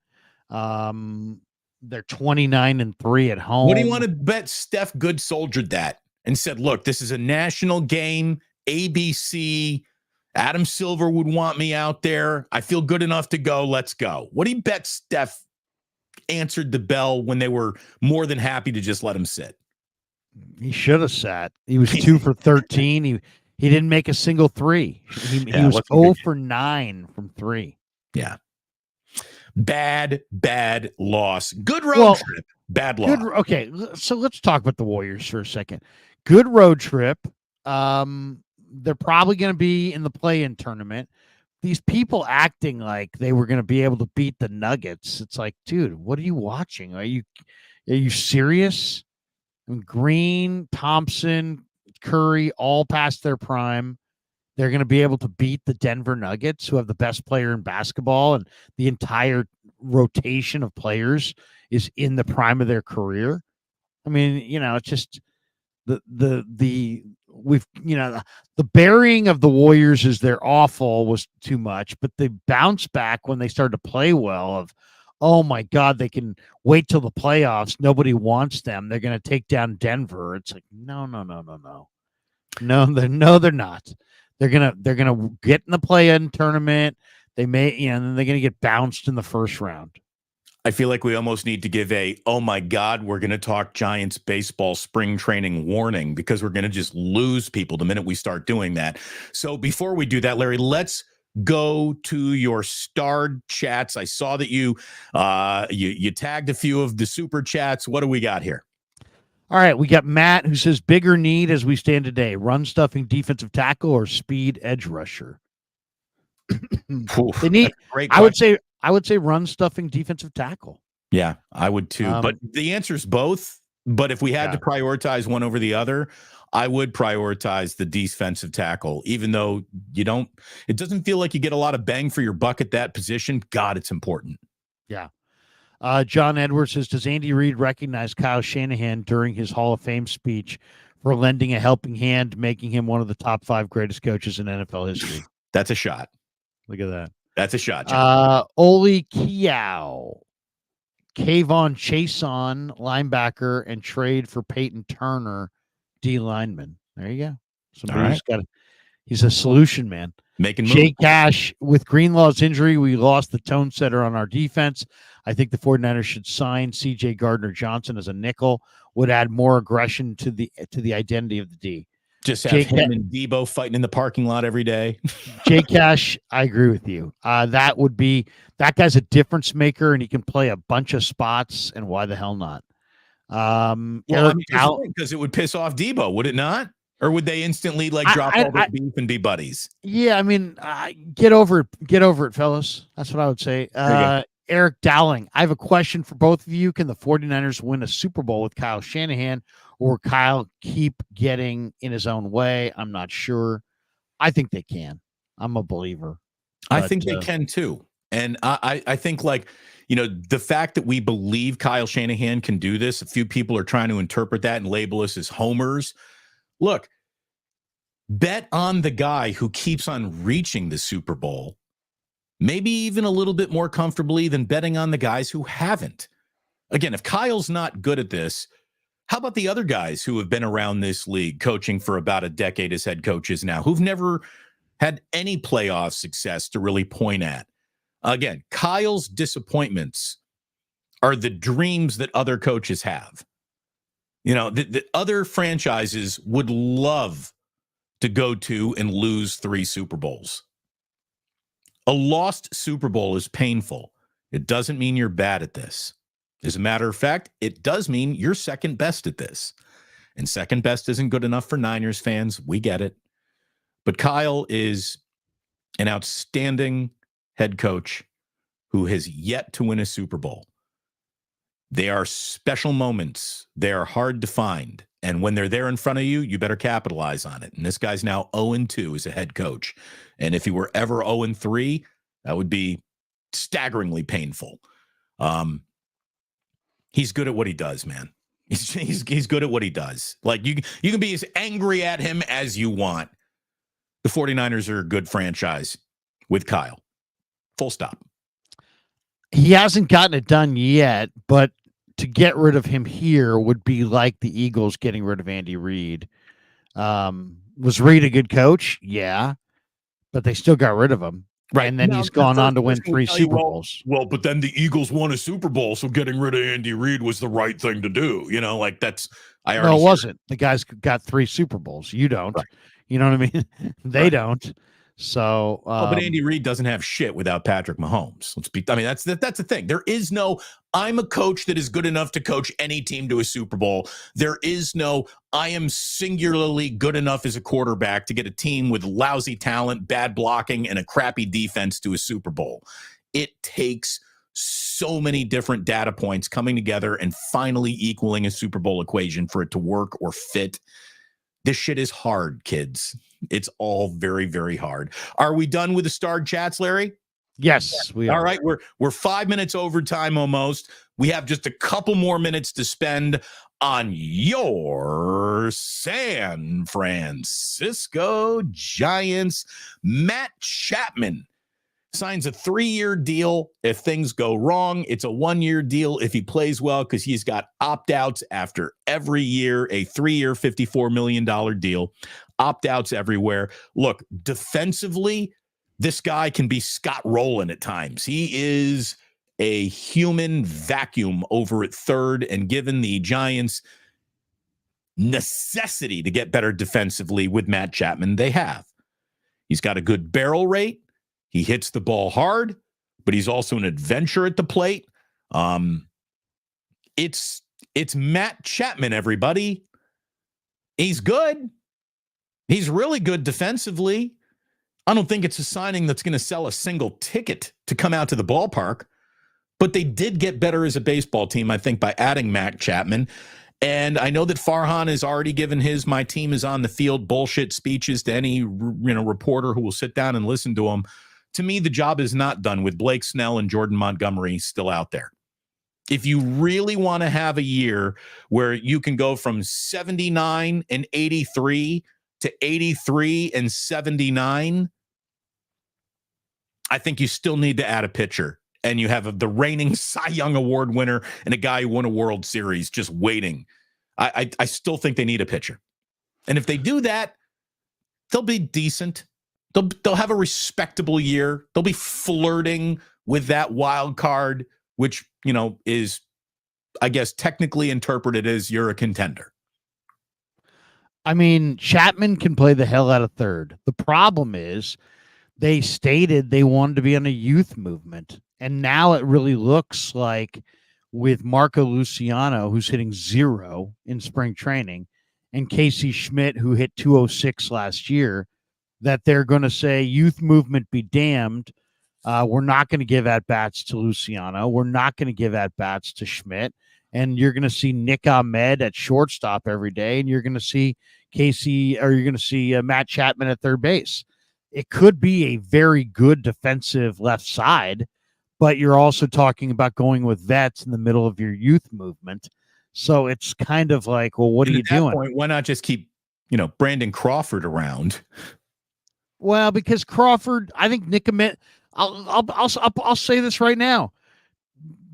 Speaker 2: They're 29-3 at home.
Speaker 1: What do you want to bet Steph good soldiered that and said, look, this is a national game, ABC. Adam Silver would want me out there. I feel good enough to go. Let's go. What do you bet Steph answered the bell when they were more than happy to just let him sit?
Speaker 2: He should have sat. He was 2 for 13. He didn't make a single three. He was 0 for 9 from 3.
Speaker 1: Yeah. Bad loss. Good road trip. Bad loss.
Speaker 2: Okay, so let's talk about the Warriors for a second. Good road trip. They're probably going to be in the play-in tournament. These people acting like they were going to be able to beat the Nuggets. It's like, dude, what are you watching? Are you serious? I mean, Green, Thompson, Curry, all past their prime. They're going to be able to beat the Denver Nuggets, who have the best player in basketball, and the entire rotation of players is in the prime of their career. I mean, it's just the the burying of the Warriors as they're awful was too much, but the bounce back when they started to play well of, oh my God, they can wait till the playoffs. Nobody wants them. They're going to take down Denver. It's like, no. They're not. They're gonna get in the play-in tournament. They may, and then they're gonna get bounced in the first round.
Speaker 1: I feel like we almost need to give oh my God, we're going to talk Giants baseball spring training warning, because we're going to just lose people the minute we start doing that. So before we do that, Larry, let's go to your starred chats. I saw that you tagged a few of the super chats. What do we got here?
Speaker 2: All right, we got Matt who says bigger need as we stand today: run stuffing defensive tackle or speed edge rusher. They need. I would say run stuffing defensive tackle.
Speaker 1: Yeah, I would too. But the answer is both. But if we had to prioritize one over the other, I would prioritize the defensive tackle, even though it doesn't feel like you get a lot of bang for your buck at that position. God, it's important.
Speaker 2: Yeah. John Edwards says, does Andy Reid recognize Kyle Shanahan during his Hall of Fame speech for lending a helping hand, making him one of the top 5 greatest coaches in NFL history?
Speaker 1: That's a shot.
Speaker 2: Look at that.
Speaker 1: That's a shot, John.
Speaker 2: Oli Kiao. Kayvon Chason, linebacker, and trade for Peyton Turner, D lineman. There you go. Somebody's got he's a solution man.
Speaker 1: Making
Speaker 2: Jay Cash, with Greenlaw's injury, we lost the tone setter on our defense. I think the 49ers should sign C.J. Gardner-Johnson as a nickel. Would add more aggression to the identity of the D.
Speaker 1: Just have him and Debo fighting in the parking lot every day.
Speaker 2: Jay Cash, I agree with you. That guy's a difference maker, and he can play a bunch of spots, and why the hell not?
Speaker 1: Because it would piss off Debo, would it not? Or would they instantly drop all their beef and be buddies?
Speaker 2: Yeah, I mean, get over it, fellas. That's what I would say. Eric Dowling, I have a question for both of you. Can the 49ers win a Super Bowl with Kyle Shanahan, or Kyle keep getting in his own way? I'm not sure. I think they can. I'm a believer.
Speaker 1: I think they can too. And I think the fact that we believe Kyle Shanahan can do this, a few people are trying to interpret that and label us as homers. Look, bet on the guy who keeps on reaching the Super Bowl, maybe even a little bit more comfortably than betting on the guys who haven't. Again, if Kyle's not good at this, how about the other guys who have been around this league coaching for about a decade as head coaches now, who've never had any playoff success to really point at? Again, Kyle's disappointments are the dreams that other coaches have. The other franchises would love to go to and lose 3 Super Bowls. A lost Super Bowl is painful. It doesn't mean you're bad at this. As a matter of fact, it does mean you're second best at this. And second best isn't good enough for Niners fans. We get it. But Kyle is an outstanding head coach who has yet to win a Super Bowl. They are special moments. They are hard to find. And when they're there in front of you, you better capitalize on it. And this guy's now 0-2 as a head coach. And if he were ever 0-3, that would be staggeringly painful. He's good at what he does, man. He's good at what he does. You can be as angry at him as you want. The 49ers are a good franchise with Kyle. Full stop.
Speaker 2: He hasn't gotten it done yet, but to get rid of him here would be like the Eagles getting rid of Andy Reid. Was Reid a good coach? Yeah, but they still got rid of him. Right. And then he's gone on to win 3 Super Bowls.
Speaker 1: Well, but then the Eagles won a Super Bowl, so getting rid of Andy Reid was the right thing to do. That's
Speaker 2: No, it wasn't. The guy's got 3 Super Bowls. You don't. Right. You know what I mean? They don't. So,
Speaker 1: but Andy Reid doesn't have shit without Patrick Mahomes. That's the thing. There is no, I'm a coach that is good enough to coach any team to a Super Bowl. There is no, I am singularly good enough as a quarterback to get a team with lousy talent, bad blocking, and a crappy defense to a Super Bowl. It takes so many different data points coming together and finally equaling a Super Bowl equation for it to work or fit. This shit is hard, kids. It's all very, very hard. Are we done with the starred chats, Larry?
Speaker 2: Yes, we are.
Speaker 1: All right, we're 5 minutes overtime almost. We have just a couple more minutes to spend on your San Francisco Giants. Matt Chapman signs a 3-year deal if things go wrong. It's a 1-year deal if he plays well, because he's got opt-outs after every year, a 3-year, $54 million deal, opt-outs everywhere. Look, defensively, this guy can be Scott Rowland at times. He is a human vacuum over at third, and given the Giants' necessity to get better defensively with Matt Chapman, they have. He's got a good barrel rate. He hits the ball hard, but he's also an adventure at the plate. It's Matt Chapman, everybody. He's good. He's really good defensively. I don't think it's a signing that's going to sell a single ticket to come out to the ballpark, but they did get better as a baseball team, I think, by adding Matt Chapman. And I know that Farhan has already given his "my team is on the field" bullshit speeches to any reporter who will sit down and listen to him. To me, the job is not done with Blake Snell and Jordan Montgomery still out there. If you really want to have a year where you can go from 79 and 83 to 83 and 79, I think you still need to add a pitcher. And you have the reigning Cy Young Award winner and a guy who won a World Series just waiting. I still think they need a pitcher. And if they do that, they'll be decent. They'll have a respectable year. They'll be flirting with that wild card, which, is, I guess, technically interpreted as you're a contender.
Speaker 2: I mean, Chapman can play the hell out of third. The problem is they stated they wanted to be on a youth movement. And now it really looks like with Marco Luciano, who's hitting 0 in spring training, and Casey Schmidt, who hit 206 last year, that they're going to say youth movement be damned. We're not going to give at-bats to Luciano. We're not going to give at-bats to Schmidt. And you're going to see Nick Ahmed at shortstop every day, and you're going to see Matt Chapman at third base. It could be a very good defensive left side, but you're also talking about going with vets in the middle of your youth movement. So it's kind of like, well, what are you doing?
Speaker 1: Point, why not just keep, Brandon Crawford around?
Speaker 2: Well, because Crawford, I think Nick Ahmed, I'll say this right now.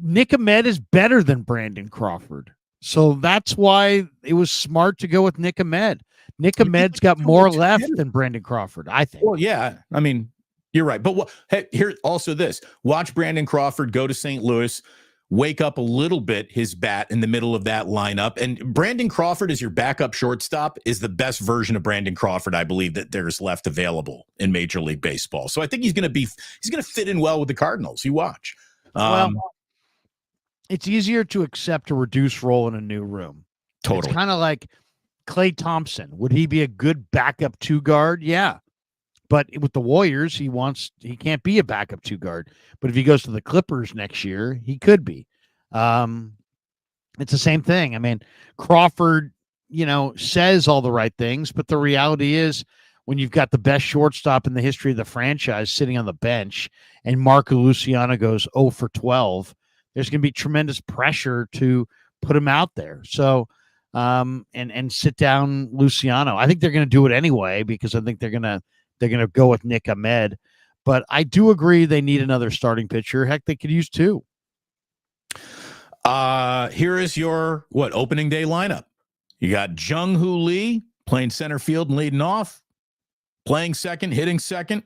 Speaker 2: Nick Ahmed is better than Brandon Crawford. So that's why it was smart to go with Nick Ahmed. Nick Ahmed's got more left than Brandon Crawford, I think.
Speaker 1: Well, yeah. I mean, you're right. But here also this. Watch Brandon Crawford go to St. Louis, wake up a little bit his bat in the middle of that lineup. And Brandon Crawford as your backup shortstop is the best version of Brandon Crawford, I believe, that there's left available in Major League Baseball. So I think he's going to fit in well with the Cardinals. You watch.
Speaker 2: Well, it's easier to accept a reduced role in a new room.
Speaker 1: Totally.
Speaker 2: It's kind of like Klay Thompson. Would he be a good backup 2 guard? Yeah. But with the Warriors, he can't be a backup 2 guard. But if he goes to the Clippers next year, he could be. It's the same thing. I mean, Crawford, says all the right things, but the reality is when you've got the best shortstop in the history of the franchise sitting on the bench and Marco Luciano goes 0 for 12, there's going to be tremendous pressure to put him out there. So, and sit down Luciano. I think they're going to do it anyway because I think they're going to go with Nick Ahmed. But I do agree they need another starting pitcher. Heck, they could use 2.
Speaker 1: Here is your opening day lineup. You got Jung-Hoo Lee playing center field and leading off, playing second, hitting second.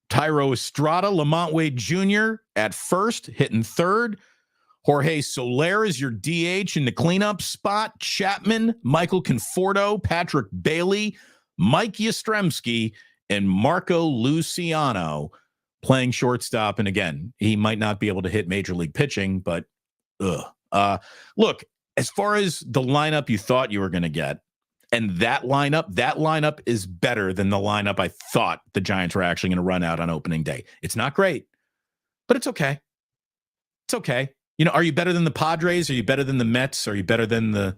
Speaker 1: Tyro Estrada, Lamont Wade Jr. at first, hitting third. Jorge Soler is your DH in the cleanup spot. Chapman, Michael Conforto, Patrick Bailey, Mike Yastrzemski, and Marco Luciano playing shortstop. And again, he might not be able to hit major league pitching, but look, as far as the lineup you thought you were going to get, and that lineup is better than the lineup I thought the Giants were actually going to run out on opening day. It's not great, but it's okay. It's okay. Are you better than the Padres? Are you better than the Mets? Are you better than the,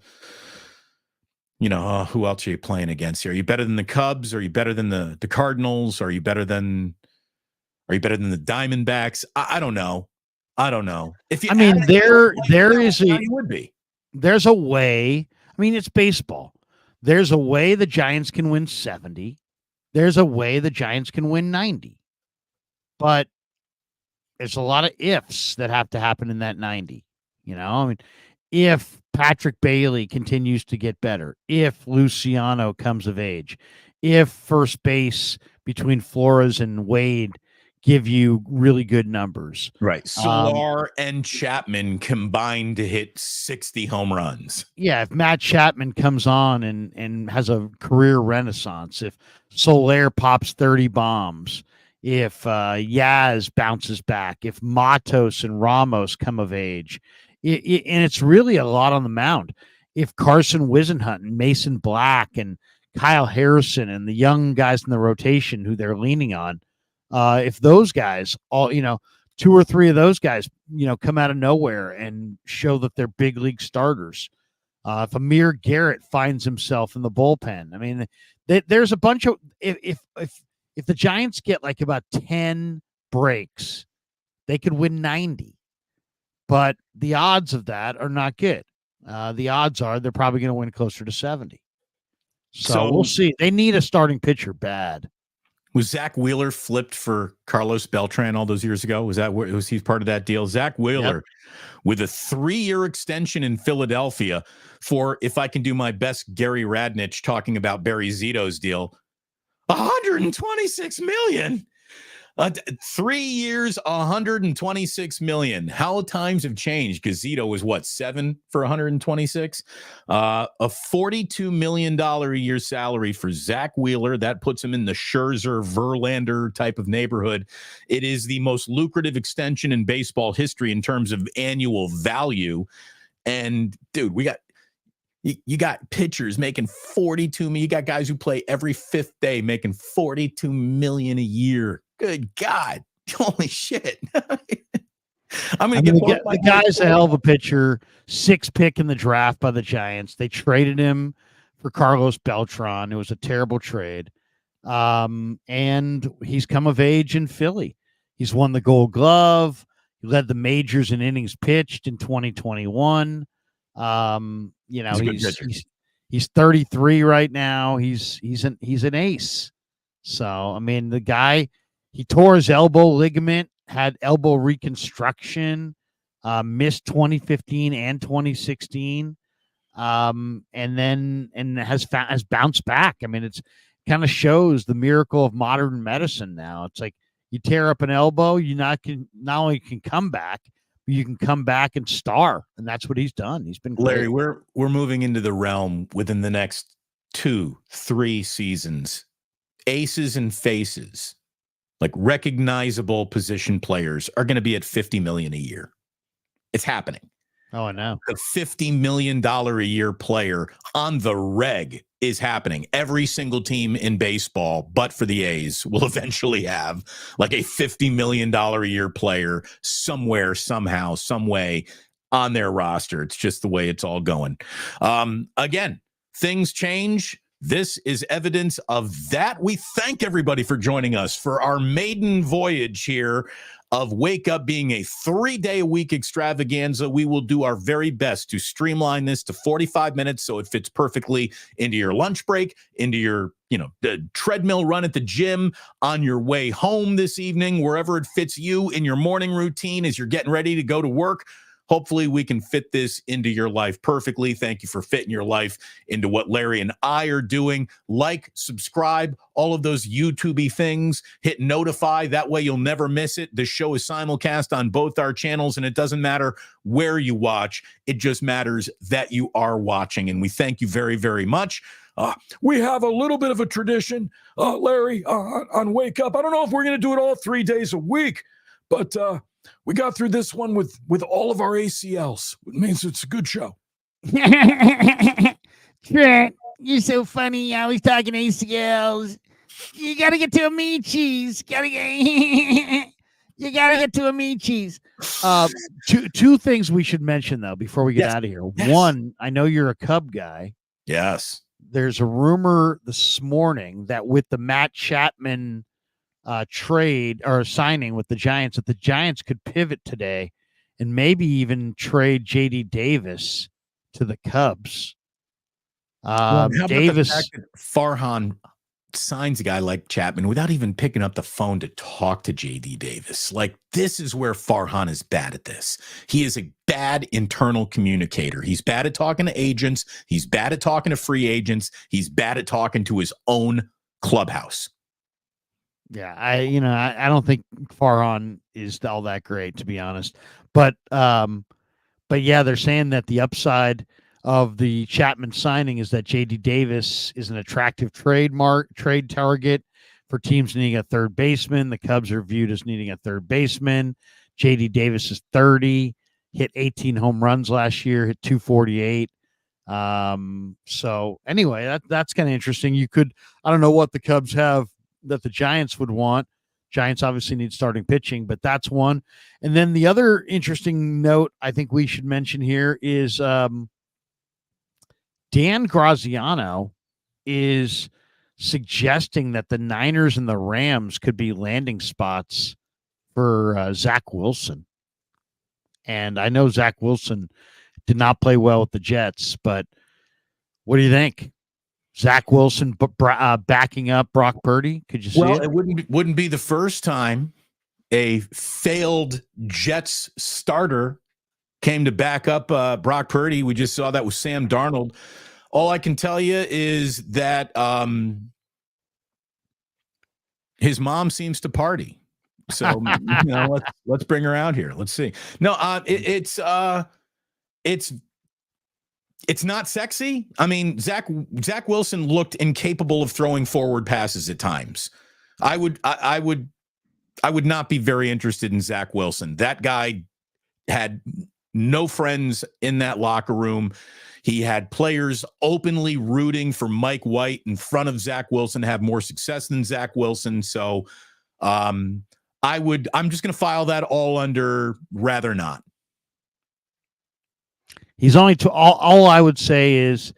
Speaker 1: who else are you playing against here? Are you better than the Cubs? Are you better than the Cardinals? Are you better than the Diamondbacks? I don't know. If you,
Speaker 2: there is
Speaker 1: you would be.
Speaker 2: there's a way. I mean, it's baseball. There's a way the Giants can win 70. There's a way the Giants can win 90. But there's a lot of ifs that have to happen in that 90. I mean, if Patrick Bailey continues to get better, if Luciano comes of age, if first base between Flores and Wade give you really good numbers.
Speaker 1: Right. Solar and Chapman combined to hit 60 home runs.
Speaker 2: Yeah, if Matt Chapman comes on and has a career renaissance, if Soler pops 30 bombs, if Yaz bounces back, if Matos and Ramos come of age, and it's really a lot on the mound. If Carson Wisenhunt and Mason Black and Kyle Harrison and the young guys in the rotation who they're leaning on, if those guys all, two or three of those guys, come out of nowhere and show that they're big league starters. If Amir Garrett finds himself in the bullpen, I mean, there's a bunch of if the Giants get like about 10 breaks, they could win 90. But the odds of that are not good. The odds are they're probably going to win closer to 70. So we'll see. They need a starting pitcher bad.
Speaker 1: Was Zach Wheeler flipped for Carlos Beltran all those years ago? Was he part of that deal? Zach Wheeler with a 3-year extension in Philadelphia for, if I can do my best, Gary Radnich talking about Barry Zito's deal, $126 million. 3 years, $126 million. How times have changed? Because Zito was what, 7 for 126? A $42 million a year salary for Zach Wheeler. That puts him in the Scherzer, Verlander type of neighborhood. It is the most lucrative extension in baseball history in terms of annual value. And dude, you got pitchers making 42 million. You got guys who play every fifth day making 42 million a year. Good God. Holy shit.
Speaker 2: The guy's a hell of a pitcher. 6th pick in the draft by the Giants. They traded him for Carlos Beltran. It was a terrible trade. And he's come of age in Philly. He's won the Gold Glove. He led the majors in innings pitched in 2021. He's 33 right now. He's an ace. So, I mean, the guy, he tore his elbow ligament, had elbow reconstruction, missed 2015 and 2016, and has bounced back. I mean, it's kind of shows the miracle of modern medicine now. It's like you tear up an elbow, you not only can come back, but you can come back and star, and that's what he's done. He's been great.
Speaker 1: Larry, we're moving into the realm within the next 2-3 seasons. Aces and faces, like recognizable position players, are going to be at $50 million a year. It's happening.
Speaker 2: Oh, I know.
Speaker 1: The $50 million a year player on the reg is happening. Every single team in baseball, but for the A's, will eventually have like a $50 million a year player somewhere, somehow, some way on their roster. It's just the way it's all going. Again, things change. This is evidence of that. We thank everybody for joining us for our maiden voyage here of Wake Up being a 3-day-a-week extravaganza. We will do our very best to streamline this to 45 minutes so it fits perfectly into your lunch break, into your the treadmill run at the gym, on your way home this evening, wherever it fits you in your morning routine as you're getting ready to go to work. Hopefully we can fit this into your life perfectly. Thank you for fitting your life into what Larry and I are doing. Like, subscribe, all of those YouTube-y things. Hit notify. That way you'll never miss it. The show is simulcast on both our channels, and it doesn't matter where you watch. It just matters that you are watching, and we thank you very, very much. We have a little bit of a tradition, Larry, on Wake Up. I don't know if we're going to do it all 3 days a week, but we got through this one with all of our ACLs. It means it's a good show.
Speaker 3: Trent, you're so funny. You're always talking ACLs. You got to get to Amici's. You got to get to Amici's.
Speaker 2: Two things we should mention, though, before we get out of here.
Speaker 1: Yes.
Speaker 2: One, I know you're a Cub guy.
Speaker 1: Yes.
Speaker 2: There's a rumor this morning that with the Matt Chapman trade or signing with the Giants, that the Giants could pivot today and maybe even trade JD Davis to the Cubs.
Speaker 1: Well, and how about the
Speaker 2: Davis.
Speaker 1: fact that Farhan signs a guy like Chapman without even picking up the phone to talk to JD Davis? Like, this is where Farhan is bad at this. He is a bad internal communicator. He's bad at talking to agents. He's bad at talking to free agents. He's bad at talking to his own clubhouse.
Speaker 2: Yeah, I don't think Farhan is all that great, to be honest. But yeah, they're saying that the upside of the Chapman signing is that JD Davis is an attractive trade target for teams needing a third baseman. The Cubs are viewed as needing a third baseman. JD Davis is 30, hit 18 home runs last year, hit 248. So anyway, that's kind of interesting. I don't know what the Cubs have that the Giants would want. Giants obviously need starting pitching, but that's one. And then the other interesting note I think we should mention here is Dan Graziano is suggesting that the Niners and the Rams could be landing spots for Zach Wilson. And I know Zach Wilson did not play well with the Jets, but what do you think? Zach Wilson backing up Brock Purdy? Could you see it?
Speaker 1: It wouldn't be the first time a failed Jets starter came to back up Brock Purdy. We just saw that with Sam Darnold. All I can tell you is that his mom seems to party. So let's bring her out here. Let's see. No, it's not sexy. I mean, Zach Wilson looked incapable of throwing forward passes at times. I would not be very interested in Zach Wilson. That guy had no friends in that locker room. He had players openly rooting for Mike White in front of Zach Wilson to have more success than Zach Wilson. So I'm just going to file that all under rather not.
Speaker 2: He's only all I would say is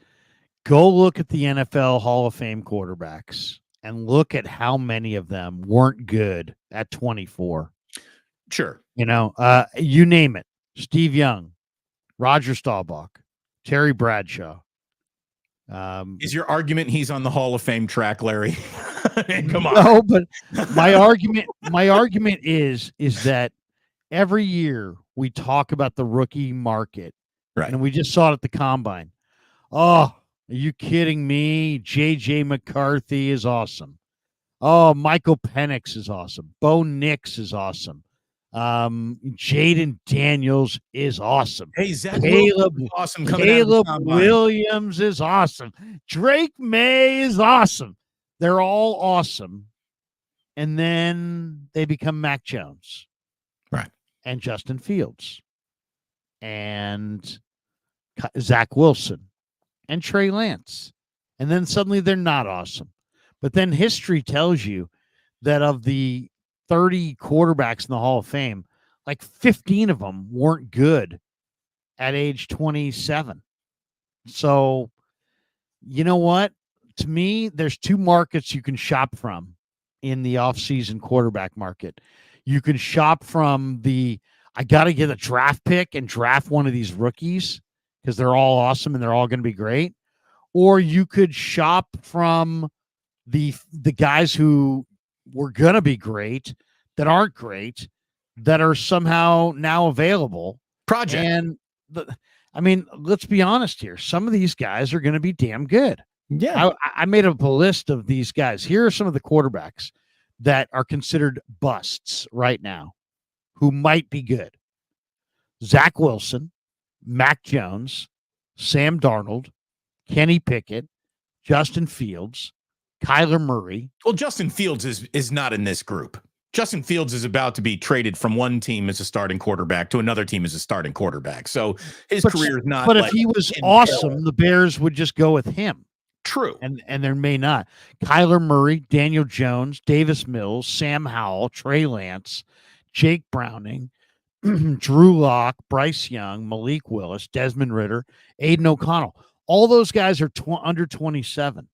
Speaker 2: go look at the NFL Hall of Fame quarterbacks and look at how many of them weren't good at 24.
Speaker 1: Sure.
Speaker 2: You name it. Steve Young, Roger Staubach, Terry Bradshaw.
Speaker 1: Is your argument he's on the Hall of Fame track, Larry? Come on.
Speaker 2: No, but my argument is that every year we talk about the rookie market.
Speaker 1: Right.
Speaker 2: And we just saw it at the combine. Oh, are you kidding me? J.J. McCarthy is awesome. Oh, Michael Penix is awesome. Bo Nix is awesome. Jaden Daniels is awesome.
Speaker 1: Hey, Zach
Speaker 2: Caleb
Speaker 1: is awesome.
Speaker 2: Caleb Williams is awesome. Drake May is awesome. They're all awesome. And then they become Mac Jones.
Speaker 1: Right.
Speaker 2: And Justin Fields. And Zach Wilson and Trey Lance. And then suddenly they're not awesome. But then history tells you that of the 30 quarterbacks in the Hall of Fame, like 15 of them weren't good at age 27. So, you know what? To me, there's two markets you can shop from in the offseason quarterback market. You can shop from I got to get a draft pick and draft one of these rookies because they're all awesome and they're all going to be great. Or you could shop from the guys who were going to be great that aren't great that are somehow now available.
Speaker 1: Project.
Speaker 2: And let's be honest here. Some of these guys are going to be damn good.
Speaker 1: Yeah.
Speaker 2: I made up a list of these guys. Here are some of the quarterbacks that are considered busts right now who might be good. Zach Wilson, Mac Jones, Sam Darnold, Kenny Pickett, Justin Fields, Kyler Murray.
Speaker 1: Well, Justin Fields is not in this group. Justin Fields is about to be traded from one team as a starting quarterback to another team as a starting quarterback. So his career is not.
Speaker 2: But if he was awesome, the Bears would just go with him.
Speaker 1: True.
Speaker 2: And there may not. Kyler Murray, Daniel Jones, Davis Mills, Sam Howell, Trey Lance, Jake Browning, Drew Lock, Bryce Young, Malik Willis, Desmond Ridder, Aiden O'Connell. All those guys are under 27.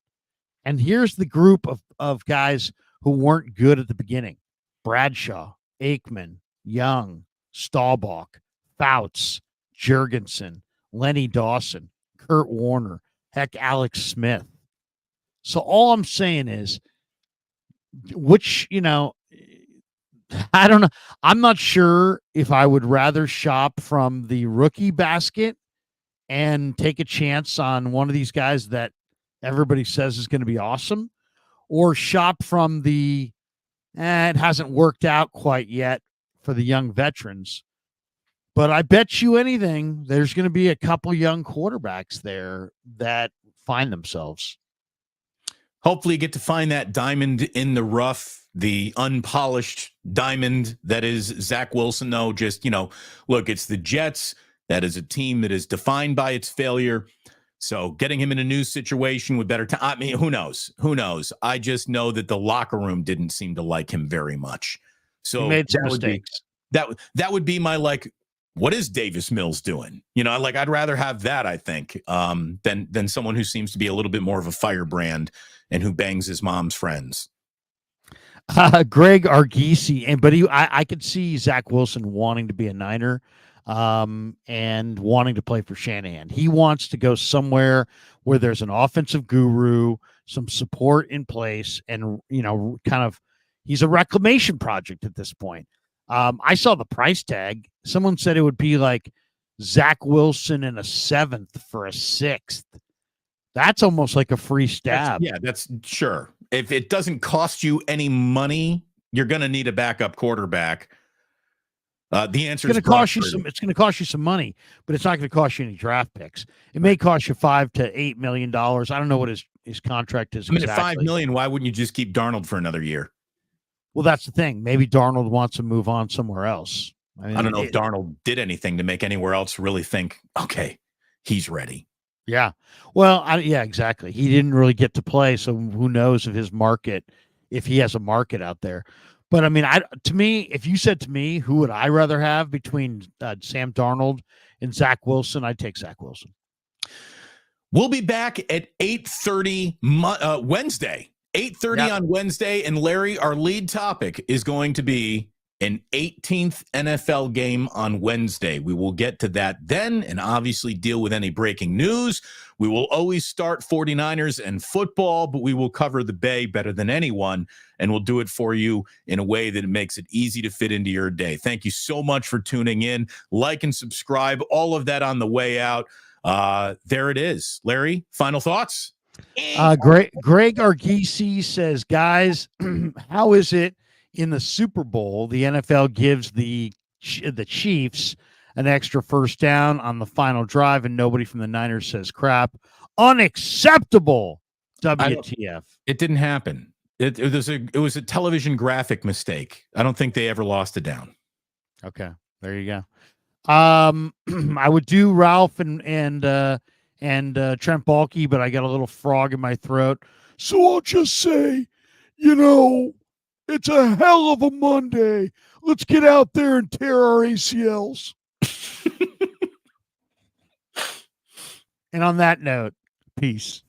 Speaker 2: And here's the group of guys who weren't good at the beginning. Bradshaw, Aikman, Young, Staubach, Fouts, Jurgensen, Lenny Dawson, Kurt Warner, heck, Alex Smith. So all I'm saying is, which, I don't know. I'm not sure if I would rather shop from the rookie basket and take a chance on one of these guys that everybody says is going to be awesome, or shop from the it hasn't worked out quite yet for the young veterans. But I bet you anything, there's going to be a couple young quarterbacks there that find themselves.
Speaker 1: Hopefully you get to find that diamond in the rough, the unpolished diamond that is Zach Wilson, though. Just, look, it's the Jets. That is a team that is defined by its failure. So getting him in a new situation with better time, I mean, who knows? Who knows? I just know that the locker room didn't seem to like him very much. So
Speaker 2: he made some mistakes.
Speaker 1: That would be my, what is Davis Mills doing? I'd rather have that, I think, than someone who seems to be a little bit more of a firebrand and who bangs his mom's friends.
Speaker 2: Greg Argisi, but I could see Zach Wilson wanting to be a Niner, and wanting to play for Shanahan. He wants to go somewhere where there's an offensive guru, some support in place, and kind of he's a reclamation project at this point. I saw the price tag. Someone said it would be like Zach Wilson in a 7th for a 6th. That's almost like a free stab.
Speaker 1: That's sure. If it doesn't cost you any money, you're going to need a backup quarterback. The answer is
Speaker 2: it's going to cost you some money, but it's not going to cost you any draft picks. It may cost you $5 to $8 million. I don't know what his contract is.
Speaker 1: I mean, exactly. At $5 million, why wouldn't you just keep Darnold for another year?
Speaker 2: Well, that's the thing. Maybe Darnold wants to move on somewhere else.
Speaker 1: I don't know if Darnold did anything to make anywhere else really think, okay, he's ready.
Speaker 2: Yeah. Well, exactly. He didn't really get to play, so who knows if he has a market out there. But I mean, if you said to me, who would I rather have between Sam Darnold and Zach Wilson, I'd take Zach Wilson.
Speaker 1: We'll be back at 8:30 Wednesday. 8:30 on Wednesday, and Larry, our lead topic is going to be an 18th NFL game on Wednesday. We will get to that then and obviously deal with any breaking news. We will always start 49ers and football, but we will cover the Bay better than anyone, and we'll do it for you in a way that makes it easy to fit into your day. Thank you so much for tuning in. Like and subscribe, all of that on the way out. There it is. Larry, final thoughts?
Speaker 2: Greg Argisi says, guys, how is it in the Super Bowl, the NFL gives the Chiefs an extra first down on the final drive, and nobody from the Niners says crap? Unacceptable. WTF.
Speaker 1: It didn't happen. It was a television graphic mistake. I don't think they ever lost a down.
Speaker 2: Okay, there you go. I would do Ralph and Trent Baalke, but I got a little frog in my throat, so I'll just say, it's a hell of a Monday. Let's get out there and tear our ACLs. And on that note, peace.